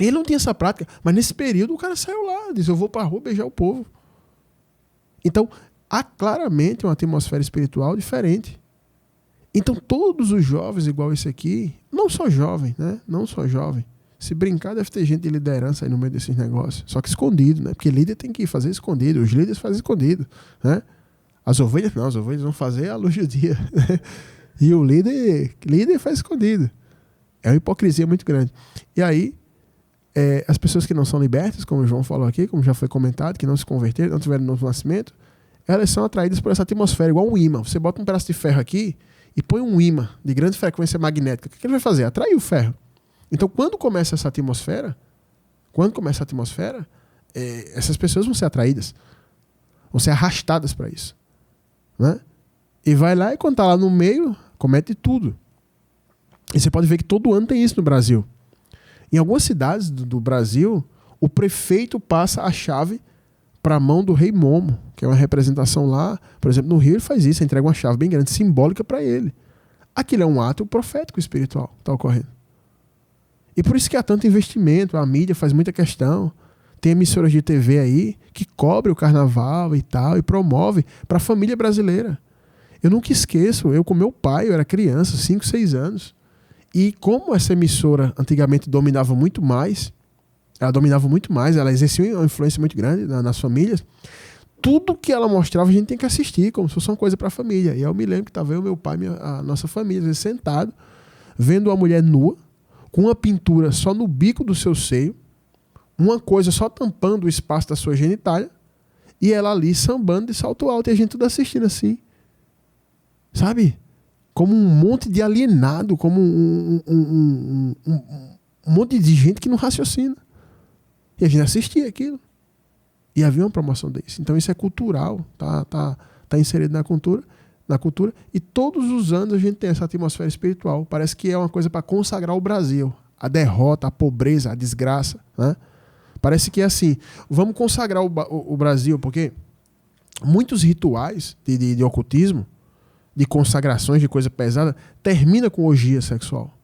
E ele não tinha essa prática. Mas nesse período o cara saiu lá, disse, eu vou pra rua beijar o povo. Então, há claramente uma atmosfera espiritual diferente. Então, todos os jovens igual esse aqui, não só jovem, né? Não só jovem. Se brincar, deve ter gente de liderança aí no meio desses negócios. Só que escondido, né? Porque líder tem que fazer escondido. Os líderes fazem escondido, né? As ovelhas não. As ovelhas vão fazer à luz do dia. E o líder faz escondido. É uma hipocrisia muito grande. E aí, as pessoas que não são libertas, como o João falou aqui, como já foi comentado, que não se converteram, não tiveram novo nascimento, elas são atraídas por essa atmosfera, igual um imã. Você bota um pedaço de ferro aqui e põe um imã de grande frequência magnética. O que ele vai fazer? Atrair o ferro. Então, quando começa essa atmosfera, essas pessoas vão ser atraídas, vão ser arrastadas para isso, né? E vai lá e quando está lá no meio, comete tudo. E você pode ver que todo ano tem isso no Brasil. Em algumas cidades do Brasil, o prefeito passa a chave para a mão do rei Momo, que é uma representação lá. Por exemplo, no Rio ele faz isso, entrega uma chave bem grande, simbólica para ele. Aquilo é um ato profético espiritual que está ocorrendo. E por isso que há tanto investimento, a mídia faz muita questão. Tem emissoras de TV aí que cobrem o carnaval e tal, e promove para a família brasileira. Eu nunca esqueço, eu com meu pai, eu era criança, 5, 6 anos. E como essa emissora antigamente dominava muito mais, ela exercia uma influência muito grande nas famílias, tudo que ela mostrava a gente tem que assistir, como se fosse uma coisa para a família. E eu me lembro que estava eu, meu pai, a nossa família, às vezes, sentado, vendo uma mulher nua, com uma pintura só no bico do seu seio, uma coisa só tampando o espaço da sua genitália, e ela ali sambando de salto alto, e a gente tudo assistindo assim. Sabe? Como um monte de alienado, como um monte de gente que não raciocina. E a gente assistia aquilo. E havia uma promoção disso. Então isso é cultural, tá inserido na cultura. E todos os anos a gente tem essa atmosfera espiritual. Parece que é uma coisa para consagrar o Brasil. A derrota, a pobreza, a desgraça, né? Parece que é assim, vamos consagrar o Brasil, porque muitos rituais de ocultismo, de consagrações, de coisa pesada, termina com orgia sexual.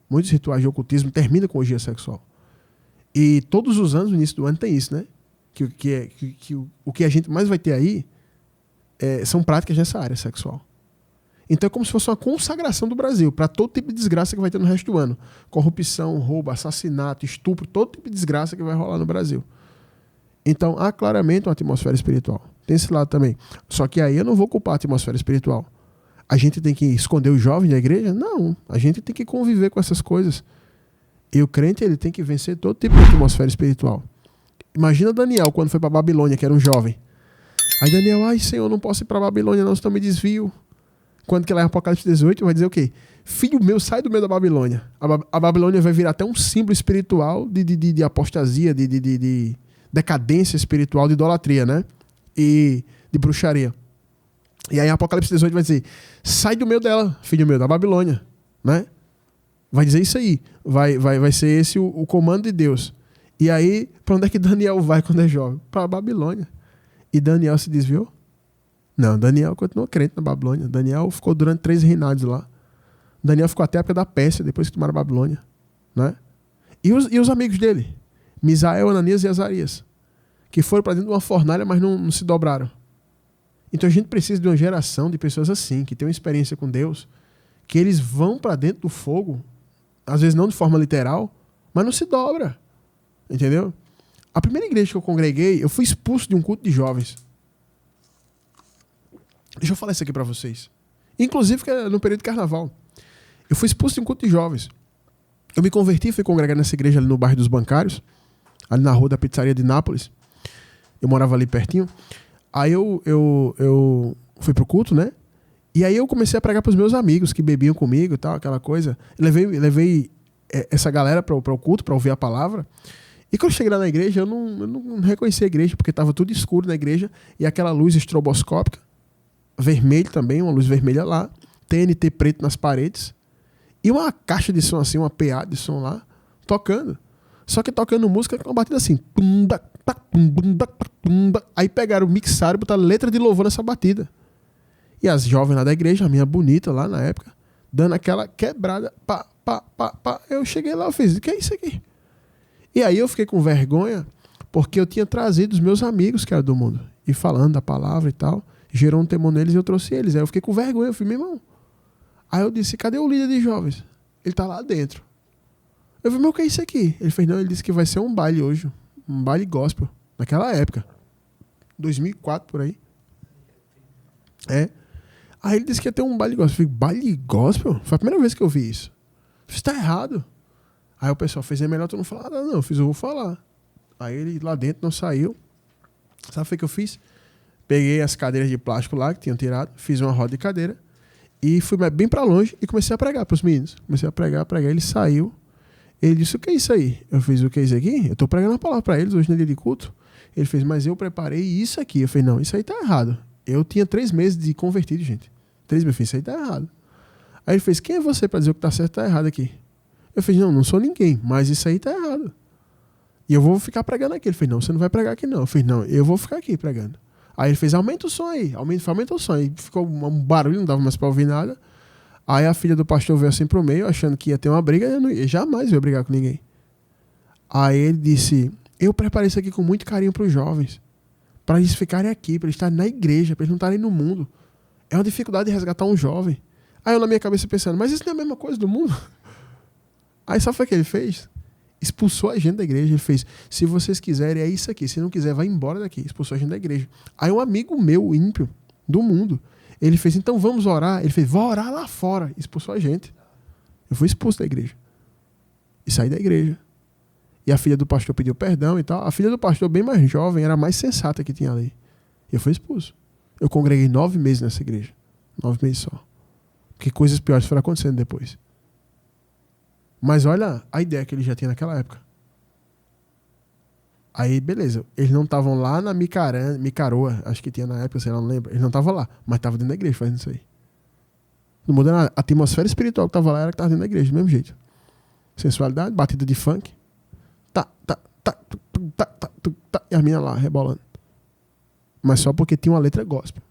Muitos rituais de ocultismo terminam com orgia sexual. E todos os anos, no início do ano, tem isso, né? O que a gente mais vai ter aí são práticas nessa área sexual. Então é como se fosse uma consagração do Brasil para todo tipo de desgraça que vai ter no resto do ano. Corrupção, roubo, assassinato, estupro, todo tipo de desgraça que vai rolar no Brasil. Então há claramente uma atmosfera espiritual. Tem esse lado também. Só que aí eu não vou culpar a atmosfera espiritual. A gente tem que esconder os jovens da igreja? Não. A gente tem que conviver com essas coisas. E o crente ele tem que vencer todo tipo de atmosfera espiritual. Imagina Daniel quando foi para Babilônia, que era um jovem. Aí Daniel, ai Senhor, não posso ir para Babilônia não, senão me desvio. Quando que lá em Apocalipse 18 vai dizer o quê? Filho meu, sai do meio da Babilônia. A Babilônia vai virar até um símbolo espiritual de apostasia, de decadência espiritual, de idolatria, né? E de bruxaria. E aí em Apocalipse 18 vai dizer, sai do meio dela, filho meu, da Babilônia, né? Vai dizer isso aí. Vai ser esse o comando de Deus. E aí, para onde é que Daniel vai quando é jovem? Para a Babilônia. E Daniel se desviou? Não, Daniel continuou crente na Babilônia. Daniel ficou durante 3 reinados lá. Daniel ficou até a época da Pérsia, depois que tomaram a Babilônia, né? E os amigos dele? Misael, Ananias e Azarias, que foram para dentro de uma fornalha, mas não se dobraram. Então a gente precisa de uma geração de pessoas assim, que tem uma experiência com Deus, que eles vão para dentro do fogo, às vezes não de forma literal, mas não se dobra. Entendeu? A primeira igreja que eu congreguei, eu fui expulso de um culto de jovens. Deixa eu falar isso aqui para vocês. Inclusive no período de carnaval. Eu fui expulso de um culto de jovens. Eu me converti, fui congregar nessa igreja ali no bairro dos Bancários, ali na rua da pizzaria de Nápoles. Eu morava ali pertinho. Aí eu fui pro culto, né? E aí eu comecei a pregar pros meus amigos que bebiam comigo e tal, aquela coisa. Levei essa galera para o culto, para ouvir a palavra. E quando eu cheguei lá na igreja, eu não reconheci a igreja, porque estava tudo escuro na igreja, e aquela luz estroboscópica, vermelho também, uma luz vermelha lá, TNT preto nas paredes, E uma caixa de som assim, uma PA de som lá, tocando. Só que tocando música com uma batida assim. Aí pegaram, mixaram e botaram letra de louvor nessa batida. E as jovens lá da igreja, a minha bonita lá na época, dando aquela quebrada. Pá, pá, pá, pá. Eu cheguei lá, eu fiz, o que é isso aqui? E aí eu fiquei com vergonha, porque eu tinha trazido os meus amigos que eram do mundo. E falando da palavra e tal. Gerou um temor neles e eu trouxe eles. Aí eu fiquei com vergonha, eu falei, meu irmão. Aí eu disse, cadê o líder de jovens? Ele tá lá dentro. Eu falei, mas o que é isso aqui? Ele fez, não, ele disse que vai ser um baile hoje. Um baile gospel. Naquela época. 2004, por aí. É. Aí ele disse que ia ter um baile gospel. Eu falei, baile gospel? Foi a primeira vez que eu vi isso. Eu fiz, tá errado. Aí o pessoal fez, é melhor tu não falar nada, não. Eu fiz, eu vou falar. Aí ele lá dentro não saiu. Sabe o que eu fiz? Peguei as cadeiras de plástico lá que tinham tirado, fiz uma roda de cadeira e fui bem pra longe e comecei a pregar pros meninos. Comecei a pregar. Ele saiu. Ele disse, o que é isso aí? Eu fiz, o que é isso aqui? Eu tô pregando a palavra pra eles hoje no dia de culto. Ele fez, mas eu preparei isso aqui. Eu falei, não, isso aí tá errado. Eu tinha 3 meses de convertido, gente. 3 meses, isso aí tá errado. Aí ele fez, quem é você pra dizer o que tá certo e tá errado aqui? Eu fiz, não sou ninguém, mas isso aí tá errado. E eu vou ficar pregando aqui. Ele fez, não, você não vai pregar aqui não. Eu fiz, não, eu vou ficar aqui pregando. Aí ele fez, aumenta o som aí. Aumenta o som. Aí ficou um barulho, não dava mais pra ouvir nada. Aí a filha do pastor veio assim pro meio, achando que ia ter uma briga. Eu jamais ia brigar com ninguém. Aí ele disse, eu preparei isso aqui com muito carinho pros jovens. Pra eles ficarem aqui, pra eles estarem na igreja, pra eles não estarem no mundo. É uma dificuldade de resgatar um jovem. Aí eu na minha cabeça pensando, mas isso não é a mesma coisa do mundo? Aí sabe o que ele fez? Expulsou a gente da igreja. Ele fez, se vocês quiserem, é isso aqui. Se não quiser, vai embora daqui. Expulsou a gente da igreja. Aí um amigo meu, ímpio, do mundo, ele fez, então vamos orar. Ele fez, vou orar lá fora. Expulsou a gente. Eu fui expulso da igreja. E saí da igreja. E a filha do pastor pediu perdão e tal. A filha do pastor, bem mais jovem, era a mais sensata que tinha ali. E eu fui expulso. Eu congreguei 9 meses nessa igreja. 9 meses só. Porque coisas piores foram acontecendo depois. Mas olha a ideia que ele já tinha naquela época. Aí, beleza. Eles não estavam lá na Micaroa, acho que tinha na época, sei lá, não lembro. Eles não estavam lá, mas estavam dentro da igreja fazendo isso aí. Não muda nada. A atmosfera espiritual que estava lá era que estava dentro da igreja, do mesmo jeito. Sensualidade, batida de funk. E a mina lá, rebolando. Mas só porque tinha uma letra gospel.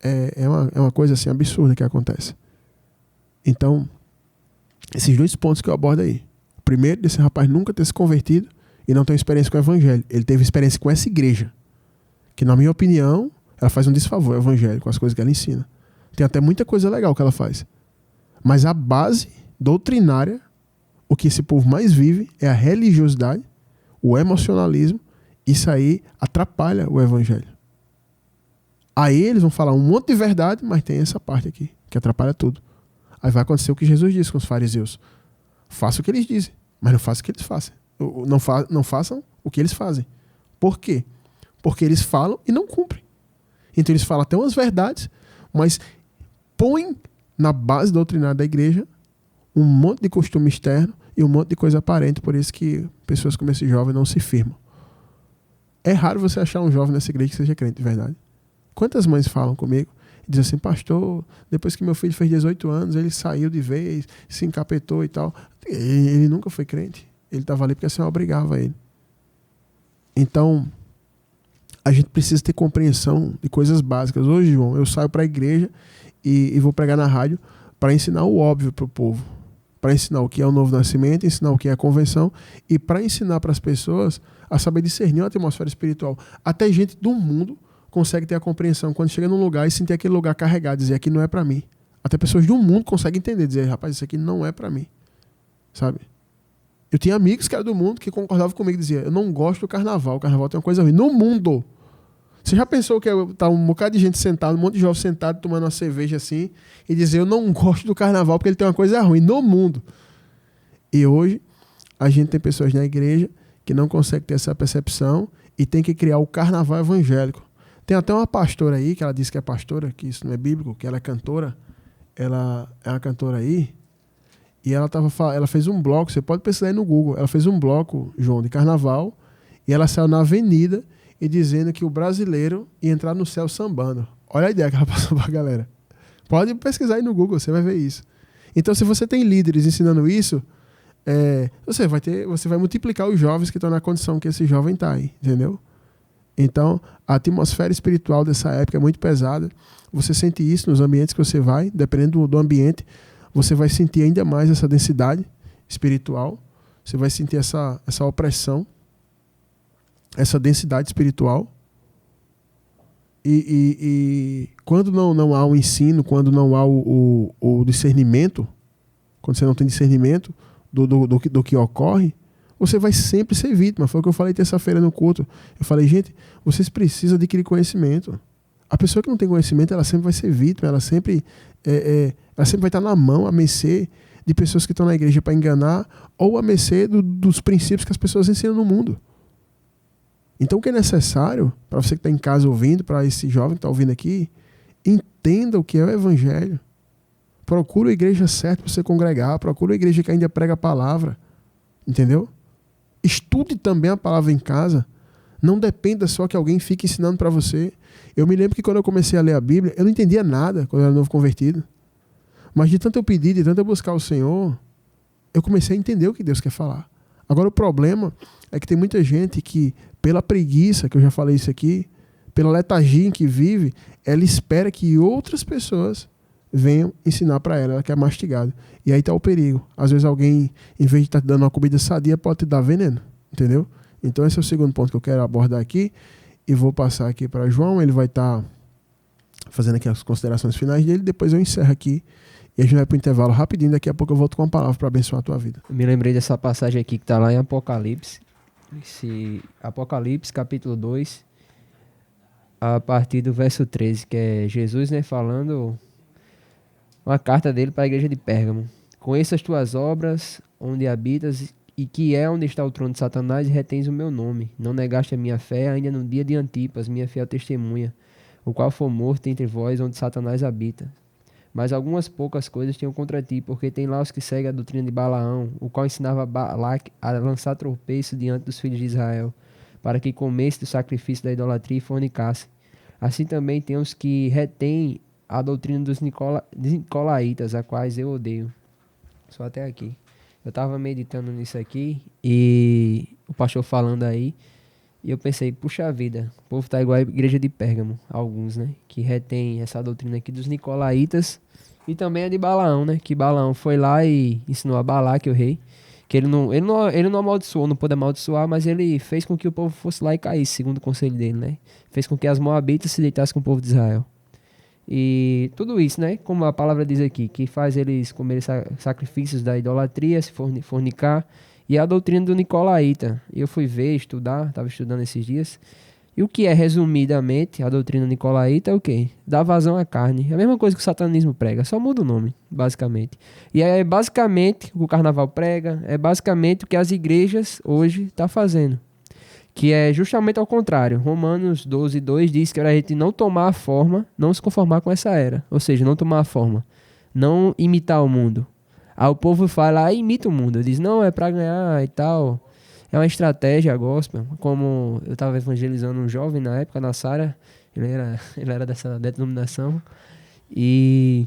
É uma coisa assim absurda que acontece. Então, esses 2 pontos que eu abordo aí. O primeiro, desse rapaz nunca ter se convertido e não ter experiência com o evangelho. Ele teve experiência com essa igreja, que na minha opinião, ela faz um desfavor ao evangelho com as coisas que ela ensina. Tem até muita coisa legal que ela faz. Mas a base doutrinária, o que esse povo mais vive, é a religiosidade, o emocionalismo. Isso aí atrapalha o evangelho. Aí eles vão falar um monte de verdade, mas tem essa parte aqui, que atrapalha tudo. Aí vai acontecer o que Jesus disse com os fariseus. Faça o que eles dizem, mas não faça o que eles fazem. Não façam o que eles fazem. Por quê? Porque eles falam e não cumprem. Então eles falam até umas verdades, mas põem na base doutrinária da igreja um monte de costume externo e um monte de coisa aparente. Por isso que pessoas como esse jovem não se firmam. É raro você achar um jovem nessa igreja que seja crente de verdade. Quantas mães falam comigo e dizem assim, pastor, depois que meu filho fez 18 anos, ele saiu de vez, se encapetou e tal. Ele nunca foi crente. Ele estava ali porque a senhora obrigava ele. Então, a gente precisa ter compreensão de coisas básicas. Hoje, João, eu saio para a igreja e vou pregar na rádio para ensinar o óbvio para o povo. Para ensinar o que é o novo nascimento, ensinar o que é a convenção e para ensinar para as pessoas a saber discernir a atmosfera espiritual. Até gente do mundo consegue ter a compreensão quando chega num lugar e sentir aquele lugar carregado, dizer aqui não é para mim. Até pessoas do mundo conseguem entender, dizer, rapaz, isso aqui não é para mim. Sabe? Eu tinha amigos que eram do mundo que concordavam comigo e diziam, eu não gosto do carnaval, o carnaval tem uma coisa ruim. No mundo! Você já pensou que tá um bocado de gente sentado, um monte de jovem sentado tomando uma cerveja assim e dizer, eu não gosto do carnaval porque ele tem uma coisa ruim no mundo. E hoje a gente tem pessoas na igreja que não conseguem ter essa percepção e tem que criar o carnaval evangélico. Tem até uma pastora aí, que ela disse que é pastora, que isso não é bíblico, que ela é cantora. Ela é uma cantora aí. E ela fez um bloco, você pode pesquisar aí no Google. Ela fez um bloco, João, de carnaval. E ela saiu na avenida e dizendo que o brasileiro ia entrar no céu sambando. Olha a ideia que ela passou pra galera. Pode pesquisar aí no Google, você vai ver isso. Então, se você tem líderes ensinando isso, você vai multiplicar os jovens que estão na condição que esse jovem está aí, entendeu? Então, a atmosfera espiritual dessa época é muito pesada. Você sente isso nos ambientes que você vai, dependendo do ambiente, você vai sentir ainda mais essa densidade espiritual, você vai sentir essa opressão, essa densidade espiritual. E quando não há o ensino, quando não há o discernimento, quando você não tem discernimento do que ocorre, você vai sempre ser vítima. Foi o que eu falei terça-feira no culto. Eu falei, gente, vocês precisam adquirir conhecimento. A pessoa que não tem conhecimento, ela sempre vai ser vítima, ela sempre vai estar na mão, a mercê de pessoas que estão na igreja para enganar, ou a mercê dos princípios que as pessoas ensinam no mundo. Então, o que é necessário, para você que está em casa ouvindo, para esse jovem que está ouvindo aqui, entenda o que é o evangelho. Procura a igreja certa para você congregar, procura a igreja que ainda prega a palavra. Entendeu? Estude também a palavra em casa. Não dependa só que alguém fique ensinando para você. Eu me lembro que quando eu comecei a ler a Bíblia, eu não entendia nada quando eu era novo convertido. Mas de tanto eu pedir, de tanto eu buscar o Senhor, eu comecei a entender o que Deus quer falar. Agora o problema é que tem muita gente que, pela preguiça, que eu já falei isso aqui, pela letargia em que vive, ela espera que outras pessoas venham ensinar para ela que é mastigado. E aí está o perigo. Às vezes alguém, em vez de estar te dando uma comida sadia, pode te dar veneno. Entendeu? Então esse é o segundo ponto que eu quero abordar aqui. E vou passar aqui para João. Ele vai estar fazendo aqui as considerações finais dele. Depois eu encerro aqui. E a gente vai para o intervalo rapidinho. Daqui a pouco eu volto com uma palavra para abençoar a tua vida. Eu me lembrei dessa passagem aqui que está lá em Apocalipse. Apocalipse capítulo 2, a partir do verso 13, que é Jesus, né, falando uma carta dele para a igreja de Pérgamo. Conheço as tuas obras, onde habitas, e que é onde está o trono de Satanás, e retens o meu nome. Não negaste a minha fé, ainda no dia de Antipas, minha fiel testemunha, o qual foi morto entre vós, onde Satanás habita. Mas algumas poucas coisas tenho contra ti, porque tem lá os que seguem a doutrina de Balaão, o qual ensinava Balaque a lançar tropeço diante dos filhos de Israel, para que comesse do sacrifício da idolatria e fornicasse. Assim também tem os que retêm a doutrina dos Nicolaítas, a quais eu odeio. Só até aqui. Eu estava meditando nisso aqui, e o pastor falando aí, e eu pensei, puxa vida, o povo tá igual a igreja de Pérgamo, alguns, né, que retém essa doutrina aqui dos Nicolaítas, e também a de Balaão, né, que Balaão foi lá e ensinou a Balaque, o rei, que ele não amaldiçoou, não pôde amaldiçoar, mas ele fez com que o povo fosse lá e caísse, segundo o conselho dele, né, fez com que as moabitas se deitassem com o povo de Israel. E tudo isso, né, como a palavra diz aqui, que faz eles comerem sacrifícios da idolatria, se fornicar, e a doutrina do Nicolaíta. Eu fui ver, estudar, estava estudando esses dias. E o que é, resumidamente, a doutrina Nicolaíta é o quê? Dá vazão à carne. É a mesma coisa que o satanismo prega, só muda o nome, basicamente. E é basicamente o que o carnaval prega, é basicamente o que as igrejas hoje estão fazendo. Que é justamente ao contrário. Romanos 12:2 diz que era a gente não tomar a forma, não se conformar com essa era. Ou seja, não tomar a forma, não imitar o mundo. Aí o povo fala, imita o mundo. Diz, não, é pra ganhar e tal. É uma estratégia gospel. Como eu tava evangelizando um jovem na época, na Sara, ele era dessa denominação. E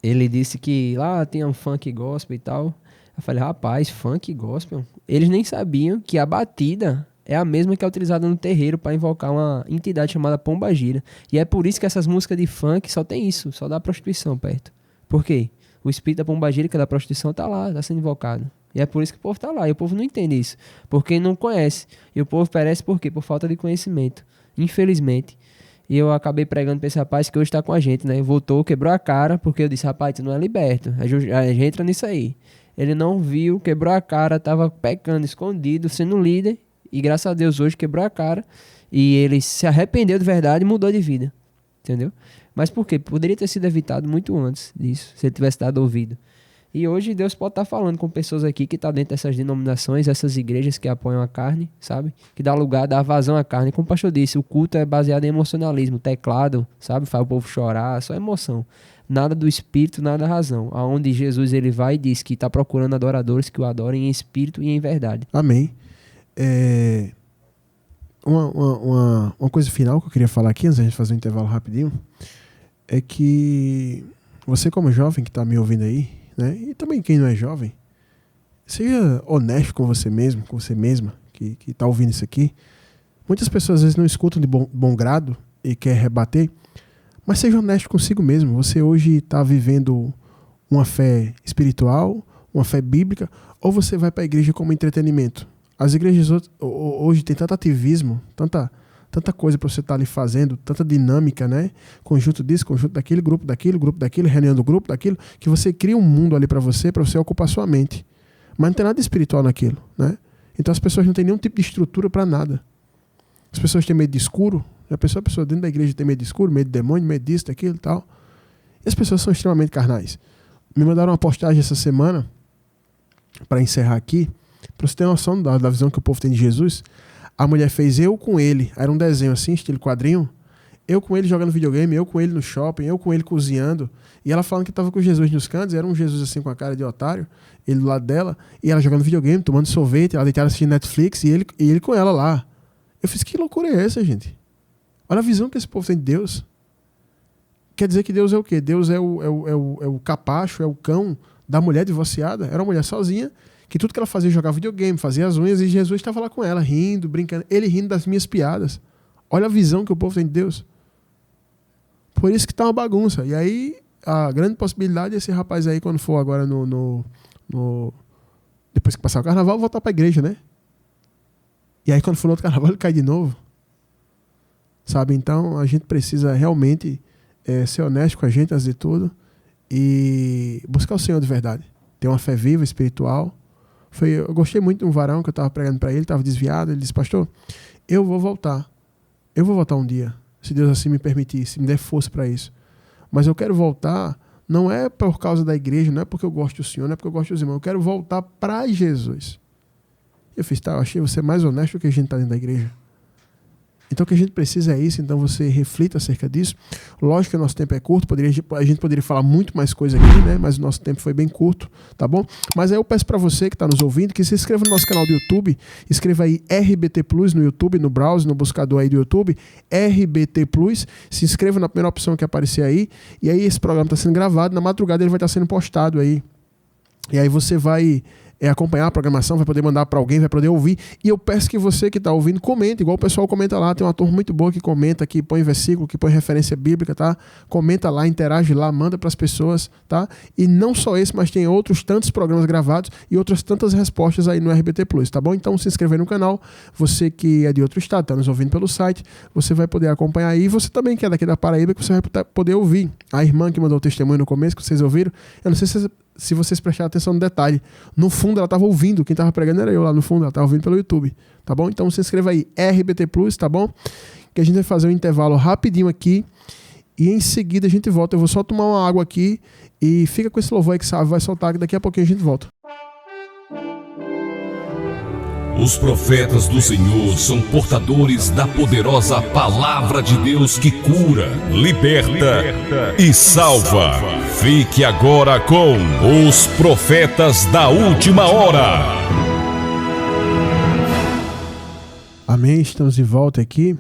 ele disse que lá tinha um funk gospel e tal. Eu falei, rapaz, funk gospel? Eles nem sabiam que a batida é a mesma que é utilizada no terreiro para invocar uma entidade chamada Pombagira. E é por isso que essas músicas de funk só tem isso, só dá prostituição perto. Por quê? O espírito da pombagira, que é da prostituição, tá lá, tá sendo invocado. E é por isso que o povo tá lá. E o povo não entende isso. Porque não conhece. E o povo perece por quê? Por falta de conhecimento. Infelizmente. E eu acabei pregando pra esse rapaz que hoje tá com a gente, né? Voltou, quebrou a cara, porque eu disse, rapaz, tu não é liberto. A gente entra nisso aí. Ele não viu, quebrou a cara, tava pecando, escondido, sendo líder. E graças a Deus hoje quebrou a cara. E ele se arrependeu de verdade e mudou de vida. Entendeu? Mas por quê? Poderia ter sido evitado muito antes disso, se ele tivesse dado ouvido. E hoje Deus pode estar falando com pessoas aqui que estão dentro dessas denominações, essas igrejas que apoiam a carne, sabe? Que dá lugar, dá vazão à carne. Como o pastor disse, o culto é baseado em emocionalismo, teclado, sabe? Faz o povo chorar, só emoção. Nada do espírito, nada da razão. Aonde Jesus ele vai e diz que está procurando adoradores que o adorem em espírito e em verdade. Amém. Uma coisa final que eu queria falar aqui, antes da gente fazer um intervalo rapidinho, é que você como jovem que está me ouvindo aí, né? E também quem não é jovem, seja honesto com você mesmo, com você mesma, que está ouvindo isso aqui. Muitas pessoas às vezes não escutam de bom grado e quer rebater, mas seja honesto consigo mesmo. Você hoje está vivendo uma fé espiritual, uma fé bíblica, ou você vai para a igreja como entretenimento? As igrejas hoje tem tanto ativismo, tanta coisa para você estar ali fazendo, tanta dinâmica, né? Conjunto disso, conjunto daquele, grupo daquilo, reunião do grupo daquilo, que você cria um mundo ali para você ocupar sua mente. Mas não tem nada espiritual naquilo, né? Então as pessoas não têm nenhum tipo de estrutura para nada. As pessoas têm medo de escuro. A pessoa dentro da igreja tem medo de escuro, medo de demônio, medo disso, daquilo e tal. E as pessoas são extremamente carnais. Me mandaram uma postagem essa semana, para encerrar aqui, para você ter noção da visão que o povo tem de Jesus. A mulher fez eu com ele. Era um desenho assim, estilo quadrinho. Eu com ele jogando videogame, eu com ele no shopping, eu com ele cozinhando. E ela falando que estava com Jesus nos cantos. Era um Jesus assim com a cara de otário, ele do lado dela. E ela jogando videogame, tomando sorvete, ela deitada assistindo Netflix e ele com ela lá. Eu fiz, que loucura é essa, gente? Olha a visão que esse povo tem de Deus. Quer dizer que Deus é o quê? Deus é o capacho, é o cão da mulher divorciada. Era uma mulher sozinha, que tudo que ela fazia, jogava videogame, fazia as unhas, e Jesus estava lá com ela, rindo, brincando. Ele rindo das minhas piadas. Olha a visão que o povo tem de Deus. Por isso que tá uma bagunça. E aí, a grande possibilidade é esse rapaz aí, quando for agora depois que passar o carnaval, voltar para a igreja, né? E aí, quando for no outro carnaval, ele cai de novo. Sabe? Então, a gente precisa realmente ser honesto com a gente, antes de tudo, e buscar o Senhor de verdade. Ter uma fé viva, espiritual. Eu gostei muito de um varão que eu estava pregando para ele, estava desviado. Ele disse, pastor, eu vou voltar. Eu vou voltar um dia, se Deus assim me permitir, se me der força para isso. Mas eu quero voltar, não é por causa da igreja, não é porque eu gosto do Senhor, não é porque eu gosto dos irmãos. Eu quero voltar para Jesus. Eu fiz, eu achei você mais honesto do que a gente está dentro da igreja. Então o que a gente precisa é isso, então você reflita acerca disso. Lógico que o nosso tempo é curto, a gente poderia falar muito mais coisa aqui, né? Mas o nosso tempo foi bem curto, tá bom? Mas aí eu peço para você que está nos ouvindo, que se inscreva no nosso canal do YouTube, escreva aí RBT Plus no YouTube, no browser, no buscador aí do YouTube, RBT Plus, se inscreva na primeira opção que aparecer aí, e aí esse programa está sendo gravado, na madrugada ele vai estar sendo postado aí. E aí você vai acompanhar a programação, vai poder mandar para alguém, vai poder ouvir. E eu peço que você que está ouvindo, comente, igual o pessoal comenta lá. Tem uma turma muito boa que comenta, que põe versículo, que põe referência bíblica, tá? Comenta lá, interage lá, manda para as pessoas, tá? E não só esse, mas tem outros tantos programas gravados e outras tantas respostas aí no RBT Plus, tá bom? Então se inscreve aí no canal. Você que é de outro estado, está nos ouvindo pelo site, você vai poder acompanhar aí. E você também que é daqui da Paraíba, que você vai poder ouvir. A irmã que mandou o testemunho no começo, que vocês ouviram, eu não sei se vocês prestarem atenção no detalhe, no fundo ela estava ouvindo, quem estava pregando era eu lá no fundo, ela estava ouvindo pelo YouTube, tá bom? Então se inscreva aí, RBT Plus, tá bom? Que a gente vai fazer um intervalo rapidinho aqui e em seguida a gente volta. Eu vou só tomar uma água aqui e fica com esse louvor aí que sabe, vai soltar, que daqui a pouquinho a gente volta. Os profetas do Senhor são portadores da poderosa palavra de Deus que cura, liberta e salva. Fique agora com os profetas da última hora. Amém, estamos de volta aqui.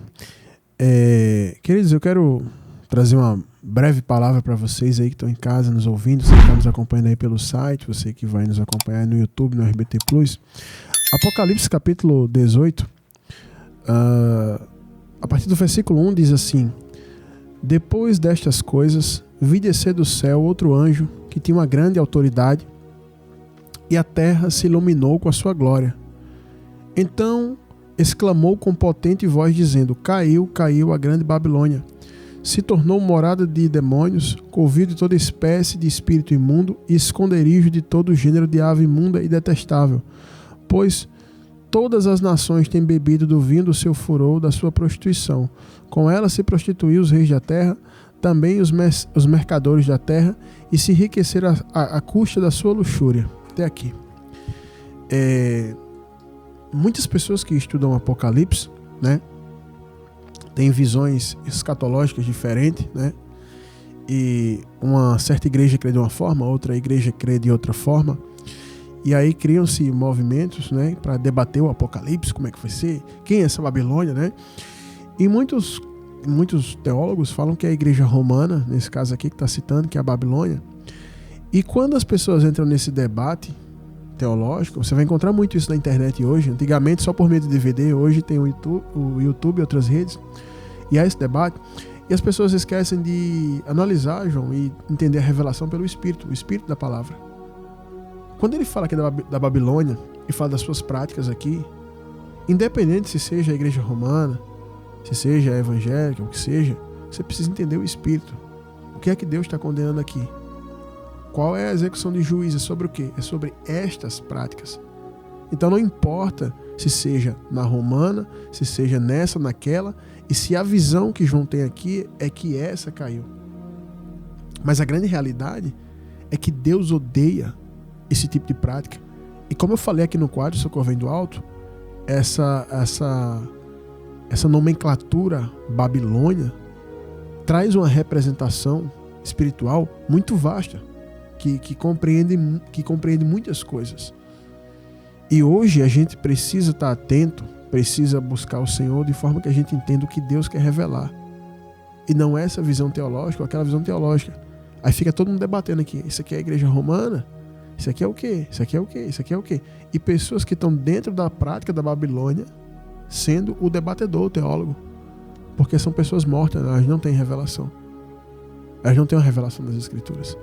Queridos, eu quero trazer uma breve palavra para vocês aí que estão em casa nos ouvindo, você que está nos acompanhando aí pelo site, você que vai nos acompanhar no YouTube, no RBT Plus. Apocalipse capítulo 18, a partir do versículo 1 diz assim: depois destas coisas, vi descer do céu outro anjo que tinha uma grande autoridade, e a terra se iluminou com a sua glória. Então exclamou com potente voz, dizendo: caiu, caiu a grande Babilônia, se tornou morada de demônios, covil de toda espécie de espírito imundo e esconderijo de todo gênero de ave imunda e detestável. Pois todas as nações têm bebido do vinho do seu furor, da sua prostituição. Com ela se prostituiu os reis da terra, também os mercadores da terra, e se enriqueceram à custa da sua luxúria. Até aqui. Muitas pessoas que estudam Apocalipse, né, têm visões escatológicas diferentes, né? E uma certa igreja crê de uma forma, outra igreja crê de outra forma. E aí criam-se movimentos, né, para debater o Apocalipse, como é que vai ser, quem é essa Babilônia, né? E muitos muitos teólogos falam que é a igreja romana, nesse caso aqui que está citando, que é a Babilônia. E quando as pessoas entram nesse debate teológico, você vai encontrar muito isso na internet hoje. Antigamente só por meio de DVD, hoje tem o YouTube e outras redes. E há esse debate. E as pessoas esquecem de analisar, João, e entender a revelação pelo Espírito, o Espírito da palavra. Quando ele fala aqui da Babilônia e fala das suas práticas aqui, independente se seja a igreja romana, se seja a evangélica, o que seja, você precisa entender o Espírito. O que é que Deus está condenando aqui? Qual é a execução de juízo? É sobre o quê? É sobre estas práticas. Então não importa se seja na romana, se seja nessa, naquela, e se a visão que João tem aqui é que essa caiu. Mas a grande realidade é que Deus odeia esse tipo de prática. E como eu falei aqui no quadro Socorro Vem do Alto, essa nomenclatura Babilônia traz uma representação espiritual muito vasta, que compreende muitas coisas. E hoje a gente precisa estar atento, precisa buscar o Senhor de forma que a gente entenda o que Deus quer revelar. E não essa visão teológica ou aquela visão teológica. Aí fica todo mundo debatendo aqui. Isso aqui é a igreja romana? Isso aqui é o quê? Isso aqui é o quê? Isso aqui é o quê? E pessoas que estão dentro da prática da Babilônia sendo o debatedor, o teólogo. Porque são pessoas mortas, elas não têm revelação. Elas não têm uma revelação das Escrituras.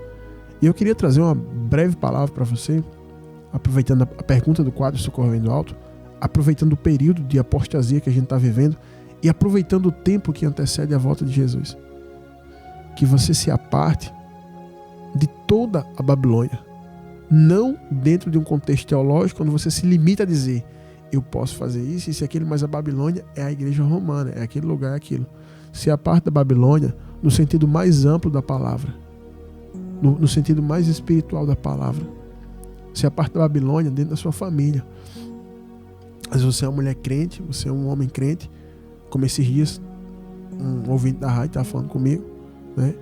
E eu queria trazer uma breve palavra para você, aproveitando a pergunta do quadro Socorro Vem do Alto, aproveitando o período de apostasia que a gente está vivendo e aproveitando o tempo que antecede a volta de Jesus. Que você se aparte de toda a Babilônia. Não dentro de um contexto teológico, quando você se limita a dizer eu posso fazer isso e aquilo, mas a Babilônia é a igreja romana, é aquele lugar, é aquilo. Se aparte da Babilônia no sentido mais amplo da palavra, no sentido mais espiritual da palavra. Se aparte da Babilônia dentro da sua família. Mas você é uma mulher crente, você é um homem crente, como esses dias um ouvinte da rádio estava falando comigo, né?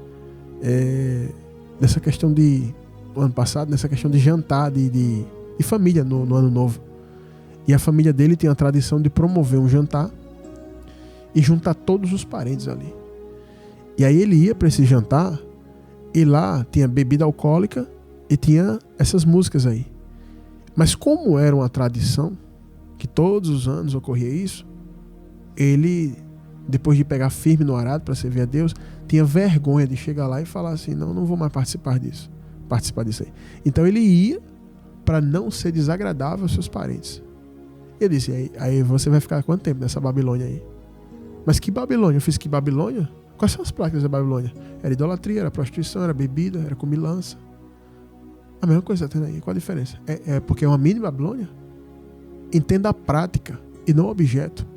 Dessa questão o ano passado, nessa questão de jantar de família no ano novo. E a família dele tem a tradição de promover um jantar e juntar todos os parentes ali. E aí ele ia para esse jantar e lá tinha bebida alcoólica e tinha essas músicas aí. Mas como era uma tradição, que todos os anos ocorria isso, ele, depois de pegar firme no arado para servir a Deus, tinha vergonha de chegar lá e falar assim, não vou mais participar disso aí. Então ele ia para não ser desagradável aos seus parentes. Eu disse, aí você vai ficar quanto tempo nessa Babilônia aí? Mas que Babilônia? Eu fiz que Babilônia? Quais são as práticas da Babilônia? Era idolatria, era prostituição, era bebida, era comilança. A mesma coisa está tendo aí. Qual a diferença? É porque é uma mini Babilônia? Entenda a prática e não o objeto.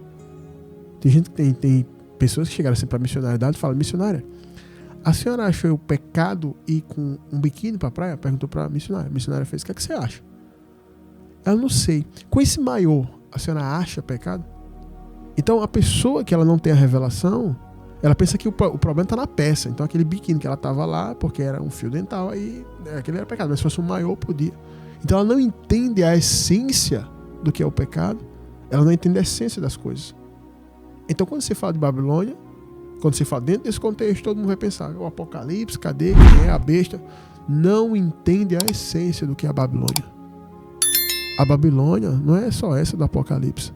Tem gente que tem pessoas que chegaram assim para a missionariedade e falam, missionária, a senhora achou o pecado ir com um biquíni para a praia? Perguntou para a missionária. A missionária fez, o que é que você acha? Ela, não sei. Com esse maiô, a senhora acha pecado? Então a pessoa que ela não tem a revelação, ela pensa que o problema está na peça. Então aquele biquíni que ela estava lá, porque era um fio dental, aí aquele era pecado. Mas se fosse um maiô, podia. Então ela não entende a essência do que é o pecado. Ela não entende a essência das coisas. Então quando você fala de Babilônia, quando você fala dentro desse contexto, todo mundo vai pensar, o Apocalipse, cadê? Quem é a besta? Não entende a essência do que é a Babilônia. A Babilônia não é só essa do Apocalipse.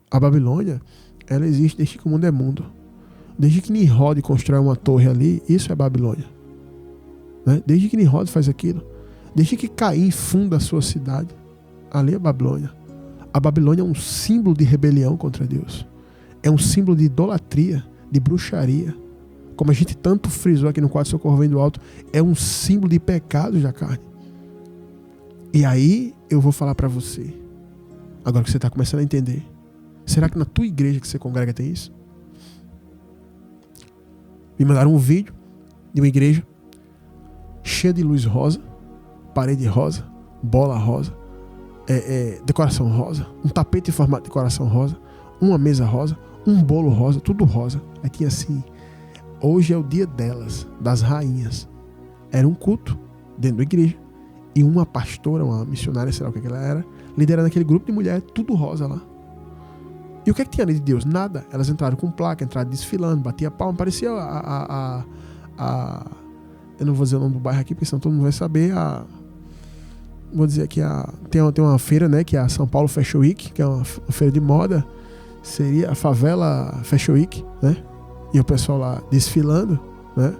A Babilônia, ela existe desde que o mundo é mundo. Desde que Nimrod constrói uma torre ali, isso é Babilônia. Né? Desde que Nimrod faz aquilo. Desde que Caim funda a sua cidade, ali é Babilônia. A Babilônia é um símbolo de rebelião contra Deus. É um símbolo de idolatria, de bruxaria. Como a gente tanto frisou aqui no quadro Socorro Vem do Alto, é um símbolo de pecados da carne. E aí eu vou falar para você, agora que você está começando a entender, será que na tua igreja que você congrega tem isso? Me mandaram um vídeo de uma igreja cheia de luz rosa, parede rosa, bola rosa, decoração rosa, um tapete em formato de decoração rosa, uma mesa rosa, um bolo rosa, tudo rosa. Aí tinha assim, hoje é o dia delas, das rainhas. Era um culto dentro da igreja. E uma pastora, uma missionária, sei lá o que ela era, liderando aquele grupo de mulheres, tudo rosa lá. E o que é que tinha ali de Deus? Nada. Elas entraram com placa, entraram desfilando, batia palma, parecia eu não vou dizer o nome do bairro aqui, porque senão todo mundo vai saber. Vou dizer aqui, tem uma feira, né, que é a São Paulo Fashion Week, que é uma feira de moda, seria a favela Fashion Week, né? E o pessoal lá desfilando, né,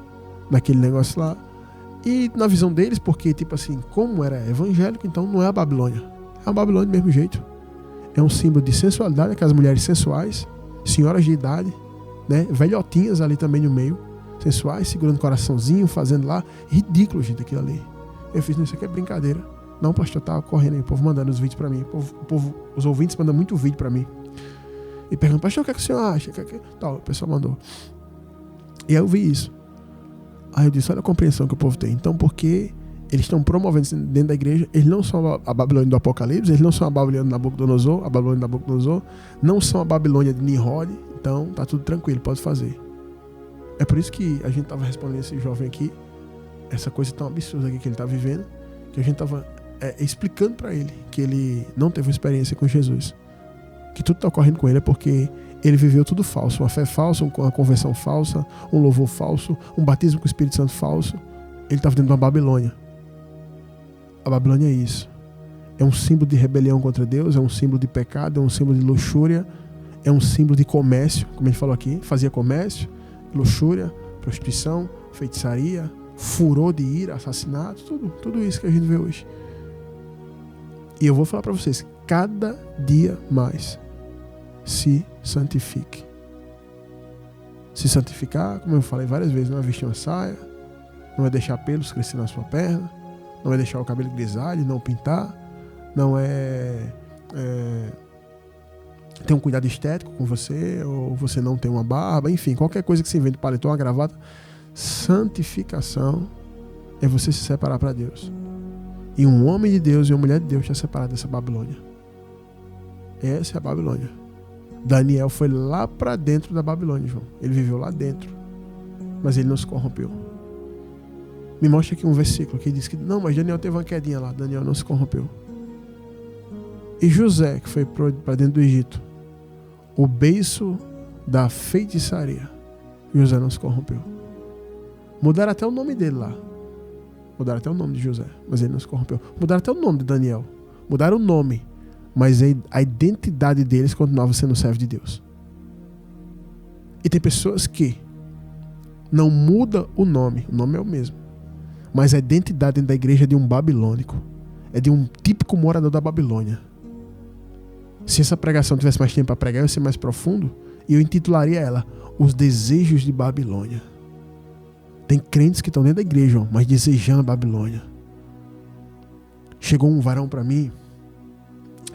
naquele negócio lá. E na visão deles, porque tipo assim, como era evangélico, então não é a Babilônia. É a Babilônia do mesmo jeito. É um símbolo de sensualidade, aquelas mulheres sensuais, senhoras de idade, né, velhotinhas ali também no meio, sensuais, segurando o coraçãozinho, fazendo lá. Ridículo, gente, aquilo ali. Eu fiz, isso aqui é brincadeira. Não, pastor, tava correndo aí, o povo mandando os vídeos pra mim. Os ouvintes mandam muito vídeo pra mim. E perguntam, pastor, o que é que o senhor acha? Tal, o pessoal mandou. E aí eu vi isso. Aí eu disse, olha a compreensão que o povo tem. Então, porque eles estão promovendo dentro da igreja, eles não são a Babilônia do Apocalipse, eles não são a Babilônia de Nabucodonosor, não são a Babilônia de Nimrod, então tá tudo tranquilo, pode fazer. É por isso que a gente tava respondendo esse jovem aqui, essa coisa tão absurda aqui que ele tá vivendo, que a gente tava explicando para ele que ele não teve uma experiência com Jesus, que tudo tá ocorrendo com ele é porque ele viveu tudo falso, uma fé falsa, uma conversão falsa, um louvor falso, um batismo com o Espírito Santo falso. Ele estava dentro de uma Babilônia. A Babilônia é isso. É um símbolo de rebelião contra Deus, é um símbolo de pecado, é um símbolo de luxúria, é um símbolo de comércio, como ele falou aqui, fazia comércio, luxúria, prostituição, feitiçaria, furor de ira, assassinato, tudo isso que a gente vê hoje. E eu vou falar para vocês, cada dia mais se santifique. Se santificar, como eu falei várias vezes, não é vestir uma saia, não é deixar pelos crescer na sua perna, não é deixar o cabelo grisalho, não pintar, não é ter um cuidado estético com você, ou você não tem uma barba, enfim, qualquer coisa que se invente, paletó, uma gravata. Santificação é você se separar para Deus. E um homem de Deus e uma mulher de Deus está separado dessa Babilônia. Essa é a Babilônia. Daniel foi lá para dentro da Babilônia, João. Ele viveu lá dentro, mas ele não se corrompeu. Me mostra aqui um versículo que diz que não, mas Daniel teve uma quedinha lá. Daniel não se corrompeu. E José, que foi para dentro do Egito, o beiço da feitiçaria, José não se corrompeu. Mudaram até o nome dele lá. Mudaram até o nome de José, mas ele não se corrompeu. Mudaram até o nome de Daniel. Mudaram o nome, mas a identidade deles continuava sendo servo de Deus. E tem pessoas que não mudam o nome é o mesmo, mas a identidade dentro da igreja é de um babilônico, é de um típico morador da Babilônia. Se essa pregação tivesse mais tempo para pregar, ia ser mais profundo, e eu intitularia ela Os Desejos de Babilônia. Tem crentes que estão dentro da igreja, mas desejando a Babilônia. Chegou um varão para mim,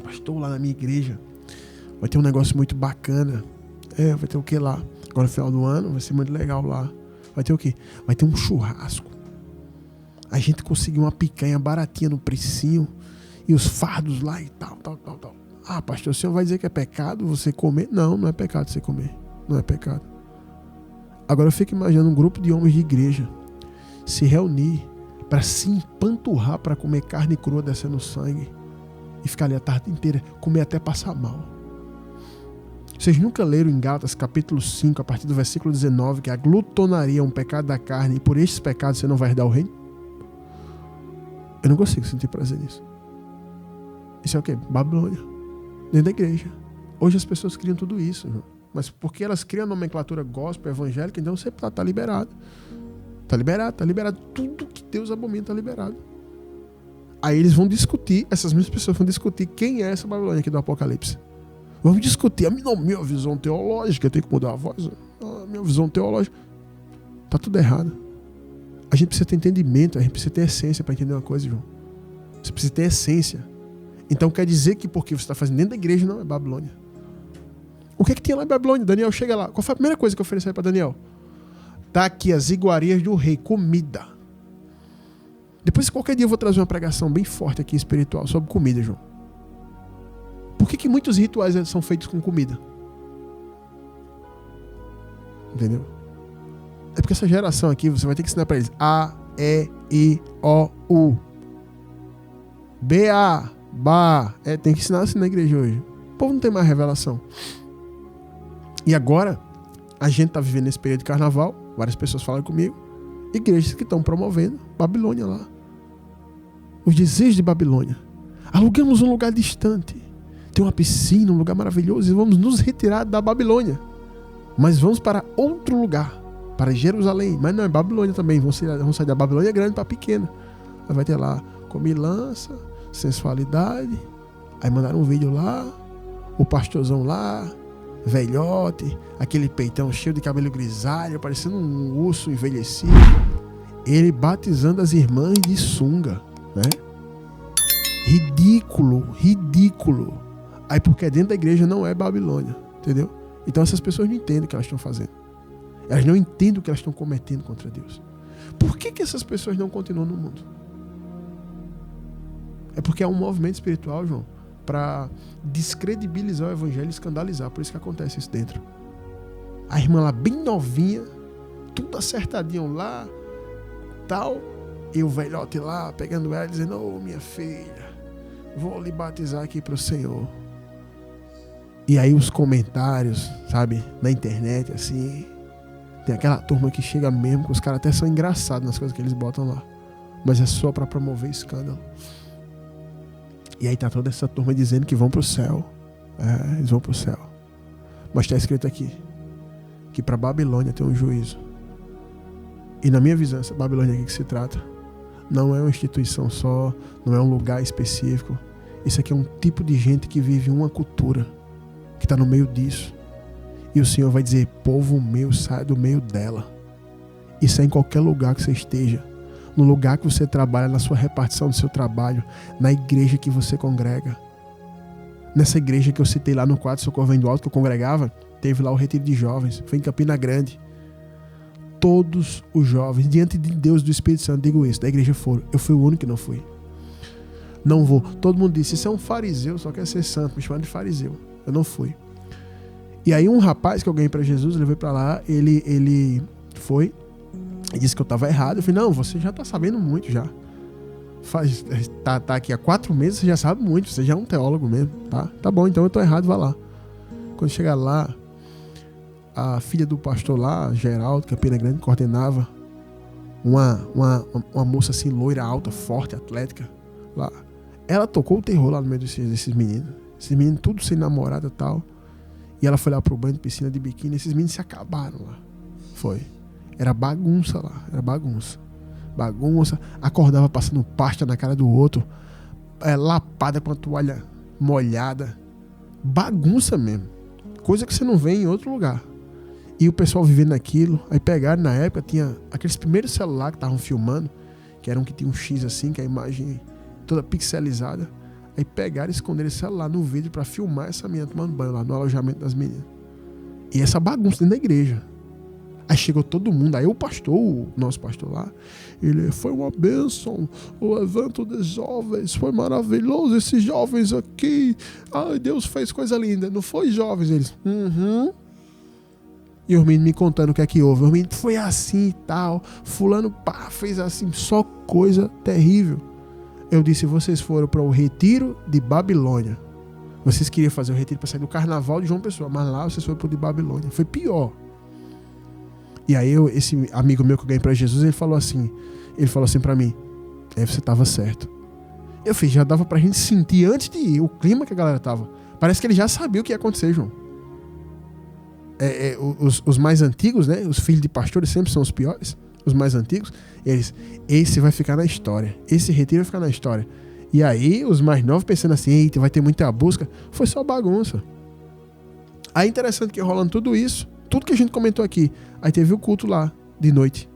pastor, lá na minha igreja vai ter um negócio muito bacana. Vai ter o que lá? Agora no final do ano vai ser muito legal lá. Vai ter o quê? Vai ter um churrasco. A gente conseguiu uma picanha baratinha no precinho e os fardos lá e tal. Ah, pastor, o senhor vai dizer que é pecado você comer? Não, não é pecado você comer. Não é pecado. Agora eu fico imaginando um grupo de homens de igreja se reunir para se empanturrar para comer carne crua descendo sangue e ficar ali a tarde inteira, comer até passar mal. Vocês nunca leram em Gálatas capítulo 5, a partir do versículo 19, que a glutonaria é um pecado da carne e por estes pecados você não vai herdar o reino? Eu não consigo sentir prazer nisso. Isso é o quê? Babilônia. Dentro da igreja. Hoje as pessoas criam tudo isso, irmão. Mas porque elas criam a nomenclatura gospel, evangélica, então você está liberado. Está liberado. Tudo que Deus abomina está liberado. Aí eles vão discutir, essas mesmas pessoas vão discutir quem é essa Babilônia aqui do Apocalipse. Vamos discutir minha visão teológica, tem que mudar a voz. Minha visão teológica. Está tudo errado. A gente precisa ter entendimento, a gente precisa ter essência para entender uma coisa, João. Você precisa ter essência. Então quer dizer que porque você está fazendo dentro da igreja não é Babilônia. O que é que tinha lá em Babilônia? Daniel chega lá. Qual foi a primeira coisa que eu ofereci para Daniel? Tá aqui as iguarias do rei, comida. Depois qualquer dia eu vou trazer uma pregação bem forte aqui espiritual sobre comida, João. Por que muitos rituais são feitos com comida? Entendeu? É porque essa geração aqui, você vai ter que ensinar para eles A, E, I, O, U. B, A, Ba. Tem que ensinar assim na igreja hoje. O povo não tem mais revelação. E agora, a gente está vivendo esse período de carnaval, várias pessoas falam comigo, igrejas que estão promovendo Babilônia lá. Os desejos de Babilônia. Alugamos um lugar distante. Tem uma piscina, um lugar maravilhoso, e vamos nos retirar da Babilônia. Mas vamos para outro lugar, para Jerusalém. Mas não, é Babilônia também. Vamos sair da Babilônia grande para pequena. Aí vai ter lá comilança, sensualidade. Aí mandaram um vídeo lá, o pastorzão lá, velhote, aquele peitão cheio de cabelo grisalho, parecendo um urso envelhecido. Ele batizando as irmãs de sunga, né? Ridículo, ridículo. Aí porque dentro da igreja não é Babilônia, entendeu? Então essas pessoas não entendem o que elas estão fazendo. Elas não entendem o que elas estão cometendo contra Deus. Por que essas pessoas não continuam no mundo? É porque há um movimento espiritual, João, para descredibilizar o evangelho e escandalizar. Por isso que acontece isso dentro. A irmã lá bem novinha, tudo acertadinho lá, tal, e o velhote lá pegando ela dizendo: ô minha filha, vou lhe batizar aqui para o Senhor. E aí os comentários, sabe, na internet, assim, tem aquela turma que chega mesmo, que os caras até são engraçados nas coisas que eles botam lá, mas é só para promover escândalo. E aí tá toda essa turma dizendo que vão pro céu. Eles vão pro céu. Mas está escrito aqui que para Babilônia tem um juízo. E na minha visão, essa Babilônia aqui que se trata não é uma instituição só, não é um lugar específico. Isso aqui é um tipo de gente que vive uma cultura, que está no meio disso. E o Senhor vai dizer: povo meu, sai do meio dela. Isso é em qualquer lugar que você esteja. No lugar que você trabalha, na sua repartição do seu trabalho, na igreja que você congrega. Nessa igreja que eu citei lá no quadro Socorro Vem do Alto, que eu congregava, teve lá o retiro de jovens, foi em Campina Grande. Todos os jovens, diante de Deus, do Espírito Santo, digo isso, da igreja foram. Eu fui o único que não fui. Não vou. Todo mundo disse: isso é um fariseu, só quer ser santo, me chamando de fariseu. Eu não fui. E aí um rapaz que eu ganhei para Jesus, levei para lá, ele foi e disse que eu estava errado. Eu falei: não, você já está sabendo muito já. Tá aqui há 4 meses, você já sabe muito, você já é um teólogo mesmo, tá? Tá bom, então eu tô errado, vá lá. Quando chegar lá, a filha do pastor lá, Geraldo, Campina Grande, coordenava uma moça assim, loira, alta, forte, atlética, lá. Ela tocou o terror lá no meio desses meninos. Esses meninos tudo sem namorada e tal. E ela foi lá pro banho de piscina de biquíni. Esses meninos se acabaram lá. Foi. Era bagunça lá. Era bagunça. Bagunça. Acordava passando pasta na cara do outro. Lapada com a toalha molhada. Bagunça mesmo. Coisa que você não vê em outro lugar. E o pessoal vivendo aquilo. Aí pegaram, na época, tinha aqueles primeiros celulares que estavam filmando. Que eram que tinha um X assim, que a imagem toda pixelizada. Aí pegaram e esconderam esse celular no vídeo pra filmar essa menina tomando banho lá no alojamento das meninas. E essa bagunça dentro da igreja. Aí chegou todo mundo. Aí o pastor, o nosso pastor lá, ele: foi uma bênção, o evento dos jovens, foi maravilhoso, esses jovens aqui. Ai, Deus fez coisa linda. Não foi, jovens? Eles: E os meninos me contando o que é que houve. Os meninos: foi assim e tal. Fulano, fez assim, só coisa terrível. Eu disse: vocês foram para o retiro de Babilônia. Vocês queriam fazer o retiro para sair do carnaval de João Pessoa, mas lá vocês foram para o de Babilônia. Foi pior. E aí esse amigo meu que eu ganhei para Jesus, ele falou assim para mim: você estava certo. Eu fiz, já dava pra gente sentir antes de ir o clima que a galera tava. Parece que ele já sabia o que ia acontecer, João. Os mais antigos, né? Os filhos de pastores sempre são os piores. Os mais antigos, esse vai ficar na história. Esse retiro vai ficar na história. E aí, os mais novos pensando assim: eita, vai ter muita busca. Foi só bagunça. Aí interessante que rolando tudo isso, tudo que a gente comentou aqui, aí teve o culto lá, de noite.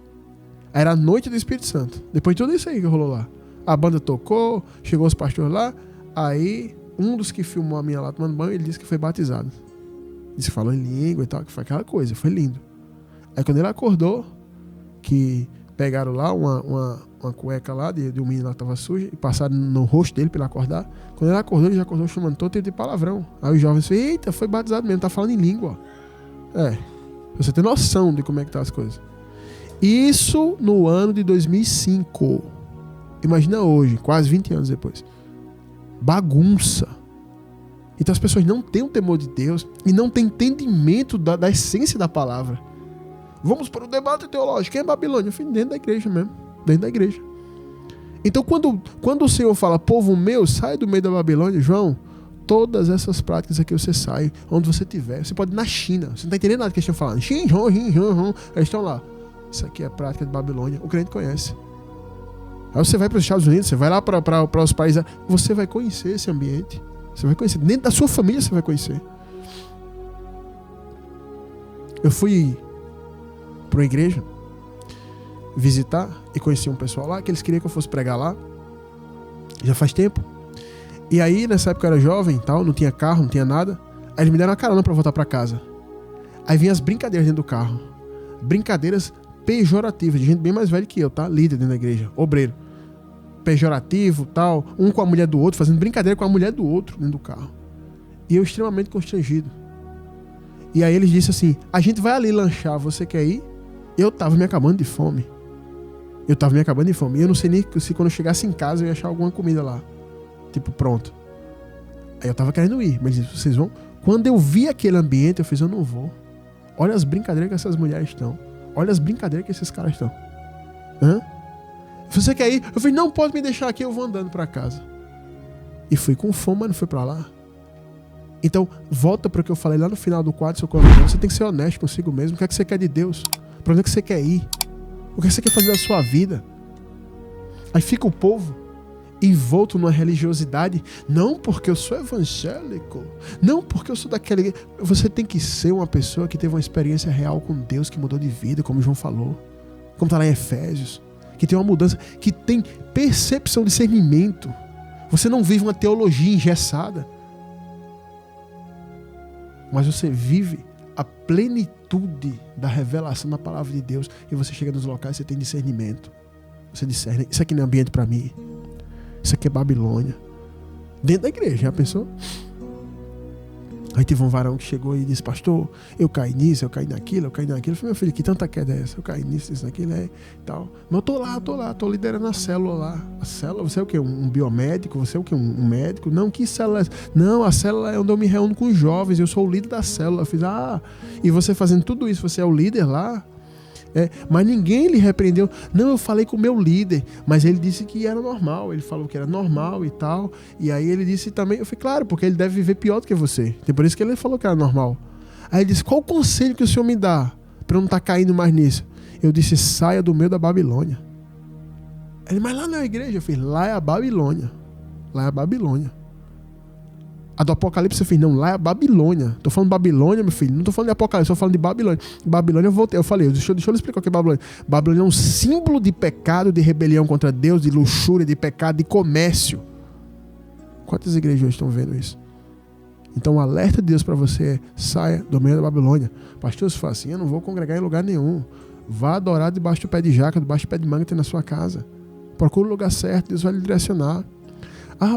Era a noite do Espírito Santo. Depois de tudo isso aí que rolou lá. A banda tocou, chegou os pastores lá, aí um dos que filmou a minha lá tomando banho, ele disse que foi batizado. Disse que falou em língua e tal, que foi aquela coisa, foi lindo. Aí quando ele acordou, que pegaram lá uma cueca lá de um menino lá que tava suja e passaram no rosto dele pra ele acordar. Quando ele acordou, ele já acordou chamando todo tipo de palavrão. Aí os jovens falaram: eita, foi batizado mesmo, tá falando em língua. Pra você ter noção de como é que tá as coisas. Isso no ano de 2005. Imagina hoje, quase 20 anos depois. Bagunça. Então as pessoas não têm o temor de Deus e não têm entendimento da essência da palavra. Vamos para o debate teológico. Quem é Babilônia? Eu fui dentro da igreja mesmo. Dentro da igreja. Então quando o Senhor fala, povo meu, sai do meio da Babilônia, João, todas essas práticas aqui você sai, onde você estiver. Você pode ir na China. Você não está entendendo nada que eles estão falando. Eles estão lá. Isso aqui é prática de Babilônia. O crente conhece. Aí você vai para os Estados Unidos, você vai lá para os países, você vai conhecer esse ambiente. Você vai conhecer. Dentro da sua família você vai conhecer. Eu fui para uma igreja visitar e conheci um pessoal lá que eles queriam que eu fosse pregar lá. Já faz tempo. E aí, nessa época eu era jovem, tal, não tinha carro, não tinha nada. Aí eles me deram uma carona para voltar para casa. Aí vinham as brincadeiras dentro do carro. Brincadeiras pejorativas, de gente bem mais velha que eu, tá? Líder dentro da igreja, obreiro. Pejorativo, tal, um com a mulher do outro, fazendo brincadeira com a mulher do outro dentro do carro. E eu extremamente constrangido. E aí eles disseram assim, a gente vai ali lanchar, você quer ir? Eu tava me acabando de fome. E eu não sei nem se quando eu chegasse em casa eu ia achar alguma comida lá. Tipo, pronto. Aí eu tava querendo ir, mas eles disseram, vocês vão? Quando eu vi aquele ambiente, eu fiz, eu não vou. Olha as brincadeiras que essas mulheres estão. Olha as brincadeiras que esses caras estão. Você quer ir? Eu falei, não pode me deixar aqui, eu vou andando pra casa. E fui com fome, mas não fui pra lá. Então, volta para o que eu falei lá no final do quadro, seu coração. Você tem que ser honesto consigo mesmo. O que é que você quer de Deus? Pra onde é que você quer ir? O que é que você quer fazer da sua vida? Aí fica o povo envolto numa religiosidade. Não porque eu sou evangélico. Não porque eu sou daquele... Você tem que ser uma pessoa que teve uma experiência real com Deus, que mudou de vida, como João falou. Como está lá em Efésios. Que tem uma mudança, que tem percepção, discernimento. Você não vive uma teologia engessada, mas você vive a plenitude da revelação da palavra de Deus. E você chega nos locais e você tem discernimento. Você discerne, isso aqui não é ambiente para mim. Isso aqui é Babilônia. Dentro da igreja, já pensou? Aí teve um varão que chegou e disse, pastor, eu caí nisso, eu caí naquilo. Eu falei, meu filho, que tanta queda é essa? Eu caí nisso, isso, naquilo, tal. Mas eu tô liderando a célula lá. A célula, você é o quê? Um biomédico? Você é o quê? Um médico? Não, que célula é essa? Não, a célula é onde eu me reúno com os jovens, eu sou o líder da célula. Eu fiz, e você fazendo tudo isso, você é o líder lá? Mas ninguém lhe repreendeu. Não, eu falei com o meu líder, mas ele disse que era normal. Ele falou que era normal e tal. E aí ele disse também, eu falei, claro, porque ele deve viver pior do que você. Então por isso que ele falou que era normal. Aí ele disse, qual o conselho que o senhor me dá para eu não estar caindo mais nisso? Eu disse, saia do meio da Babilônia. Ele, mas lá não é a igreja. Eu falei, lá é a Babilônia. Lá é a Babilônia. A do Apocalipse, eu falei, não, lá é a Babilônia. Tô falando Babilônia, meu filho. Não tô falando de Apocalipse, tô falando de Babilônia. Babilônia, eu voltei. Eu falei, deixa eu explicar o que é Babilônia. Babilônia é um símbolo de pecado, de rebelião contra Deus, de luxúria, de pecado, de comércio. Quantas igrejas estão vendo isso? Então o alerta de Deus para você é, saia do meio da Babilônia. Pastor, se for assim, eu não vou congregar em lugar nenhum. Vá adorar debaixo do pé de jaca, debaixo do pé de manga que tem na sua casa. Procure o lugar certo, Deus vai lhe direcionar.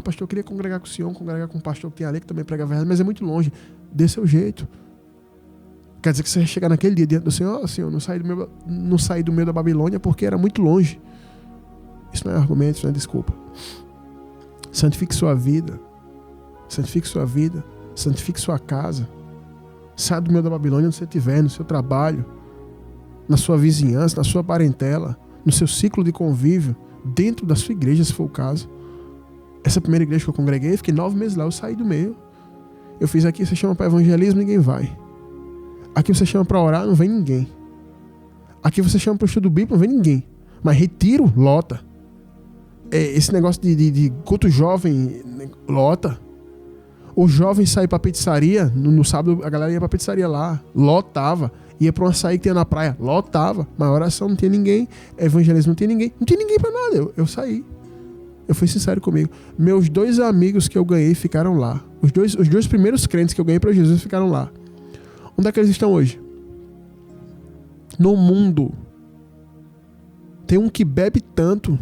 Pastor, eu queria congregar com o senhor, congregar com um pastor que tem ali, que também prega a verdade, mas é muito longe. Dê seu jeito. Quer dizer que você vai chegar naquele dia diante do Senhor, Senhor, não saí do meio da Babilônia porque era muito longe. Isso não é argumento, isso não é desculpa. Santifique sua vida. Santifique sua vida. Santifique sua casa. Saia do meio da Babilônia onde você estiver, no seu trabalho, na sua vizinhança, na sua parentela, no seu ciclo de convívio, dentro da sua igreja, se for o caso. Essa primeira igreja que eu congreguei, fiquei 9 meses lá, eu saí do meio. Eu fiz aqui, você chama para evangelismo, ninguém vai. Aqui você chama para orar, não vem ninguém. Aqui você chama para o estudo bíblico, não vem ninguém. Mas retiro, lota. Esse negócio de culto jovem, lota. O jovem sair para pizzaria, no sábado a galera ia para pizzaria lá, lotava. Ia para um açaí que tinha na praia, lotava. Mas oração não tinha ninguém, evangelismo não tinha ninguém. Não tinha ninguém para nada, eu saí. Eu fui sincero comigo. Meus 2 amigos que eu ganhei ficaram lá. Os dois primeiros crentes que eu ganhei para Jesus ficaram lá. Onde é que eles estão hoje? No mundo. Tem um que bebe tanto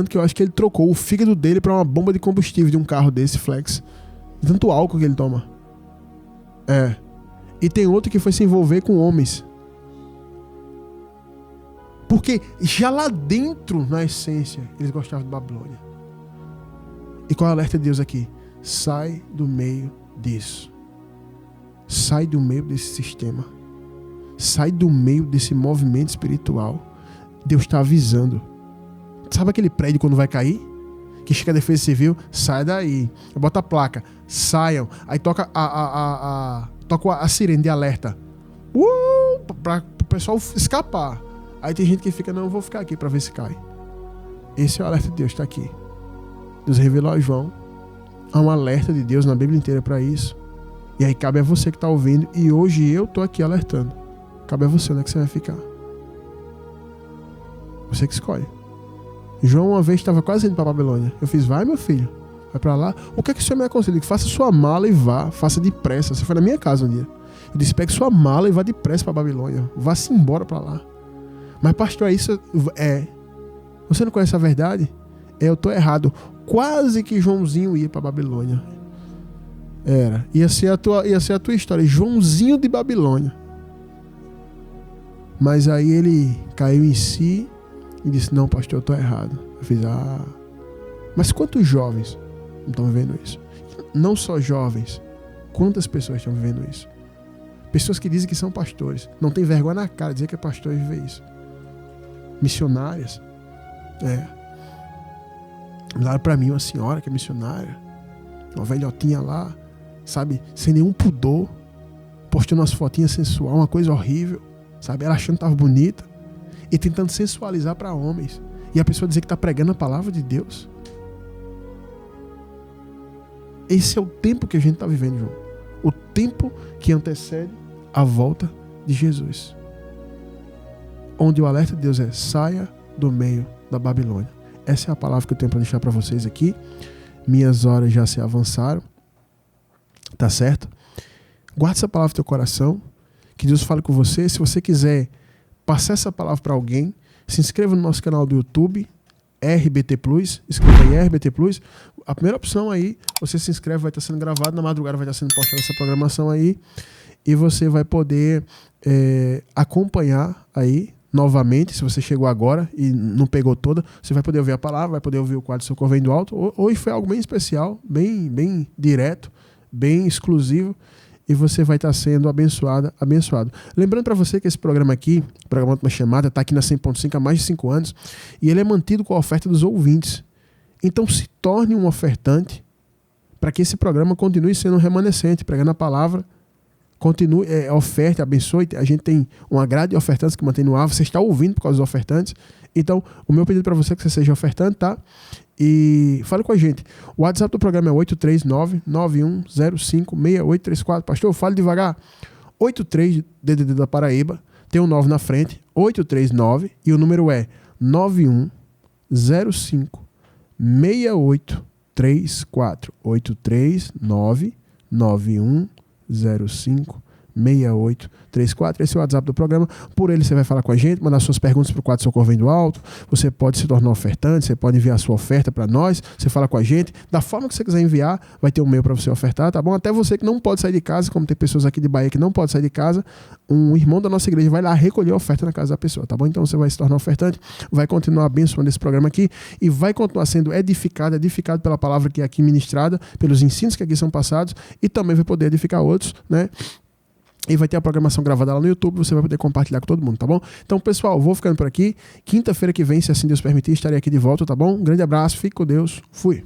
que eu acho que ele trocou o fígado dele para uma bomba de combustível de um carro desse flex. Tanto álcool que ele toma. E tem outro que foi se envolver com homens. Porque já lá dentro, na essência, eles gostavam de Babilônia. E qual é o alerta de Deus aqui? Sai do meio disso. Sai do meio desse sistema. Sai do meio desse movimento espiritual. Deus está avisando. Sabe aquele prédio quando vai cair? Que chega a defesa civil, sai daí. Bota a placa, saiam. Aí toca toca a sirene de alerta. Para o pessoal escapar. Aí tem gente que fica, não, eu vou ficar aqui para ver se cai. Esse é o alerta de Deus, está aqui. Deus revelou a João. Há um alerta de Deus na Bíblia inteira para isso. E aí cabe a você que está ouvindo. E hoje eu estou aqui alertando. Cabe a você onde é que você vai ficar. Você que escolhe. João uma vez estava quase indo para a Babilônia. Eu fiz, vai meu filho, vai para lá. O que é que o senhor me aconselha? Faça sua mala e vá, faça depressa. Você foi na minha casa um dia. Eu disse, pegue sua mala e vá depressa para a Babilônia. Vá-se embora para lá. Mas pastor, é isso? Você não conhece a verdade? Eu estou errado. Quase que Joãozinho ia para a Babilônia. Ia ser a tua história. Joãozinho de Babilônia. Mas aí ele caiu em si e disse, não, pastor, eu estou errado. Eu fiz, mas quantos jovens não estão vivendo isso? Não só jovens, quantas pessoas estão vivendo isso? Pessoas que dizem que são pastores, não tem vergonha na cara de dizer que é pastor e viver isso. Missionárias. Mandaram para mim uma senhora que é missionária, uma velhotinha lá, sabe, sem nenhum pudor, postando umas fotinhas sensual, uma coisa horrível, sabe, ela achando que estava bonita e tentando sensualizar para homens. E a pessoa dizer que está pregando a palavra de Deus. Esse é o tempo que a gente está vivendo, João. O tempo que antecede a volta de Jesus. Onde o alerta de Deus é, saia do meio da Babilônia. Essa é a palavra que eu tenho para deixar para vocês aqui. Minhas horas já se avançaram. Tá certo? Guarda essa palavra no teu coração. Que Deus fale com você. Se você quiser passar essa palavra para alguém, se inscreva no nosso canal do YouTube, RBT Plus. Escreva aí RBT Plus. A primeira opção aí, você se inscreve, vai estar sendo gravado. Na madrugada vai estar sendo postada essa programação aí. E você vai poder acompanhar aí novamente. Se você chegou agora e não pegou toda, você vai poder ouvir a palavra, vai poder ouvir o quadro Socorro Vem do Alto. Hoje foi algo bem especial, bem direto, bem exclusivo. E você vai estar sendo abençoado. Lembrando para você que esse programa aqui, o programa Uma Chamada, está aqui na 100.5 há mais de 5 anos. E ele é mantido com a oferta dos ouvintes. Então se torne um ofertante para que esse programa continue sendo um remanescente, pregando a palavra. Continue, oferte, abençoe. A gente tem uma grade de ofertantes que mantém no ar. Você está ouvindo por causa dos ofertantes. Então, o meu pedido para você é que você seja ofertante, tá? E fale com a gente. O WhatsApp do programa é 839-9105-6834. Pastor, fale devagar. 83 DDD da Paraíba. Tem um 9 na frente. 839 e o número é 9105-6834. 839-9105-6834. Esse é o WhatsApp do programa. Por ele você vai falar com a gente, mandar suas perguntas para o quadro Socorro Vem do Alto. Você pode se tornar ofertante, você pode enviar a sua oferta para nós. Você fala com a gente, da forma que você quiser enviar, vai ter um e-mail para você ofertar, tá bom? Até você que não pode sair de casa, como tem pessoas aqui de Bahia que não podem sair de casa, um irmão da nossa igreja vai lá recolher a oferta na casa da pessoa, tá bom? Então você vai se tornar ofertante, vai continuar abençoando esse programa aqui e vai continuar sendo edificado pela palavra que é aqui ministrada, pelos ensinos que aqui são passados, e também vai poder edificar outros, né? E vai ter a programação gravada lá no YouTube, você vai poder compartilhar com todo mundo, tá bom? Então, pessoal, vou ficando por aqui. Quinta-feira que vem, se assim Deus permitir, estarei aqui de volta, tá bom? Um grande abraço, fique com Deus, fui!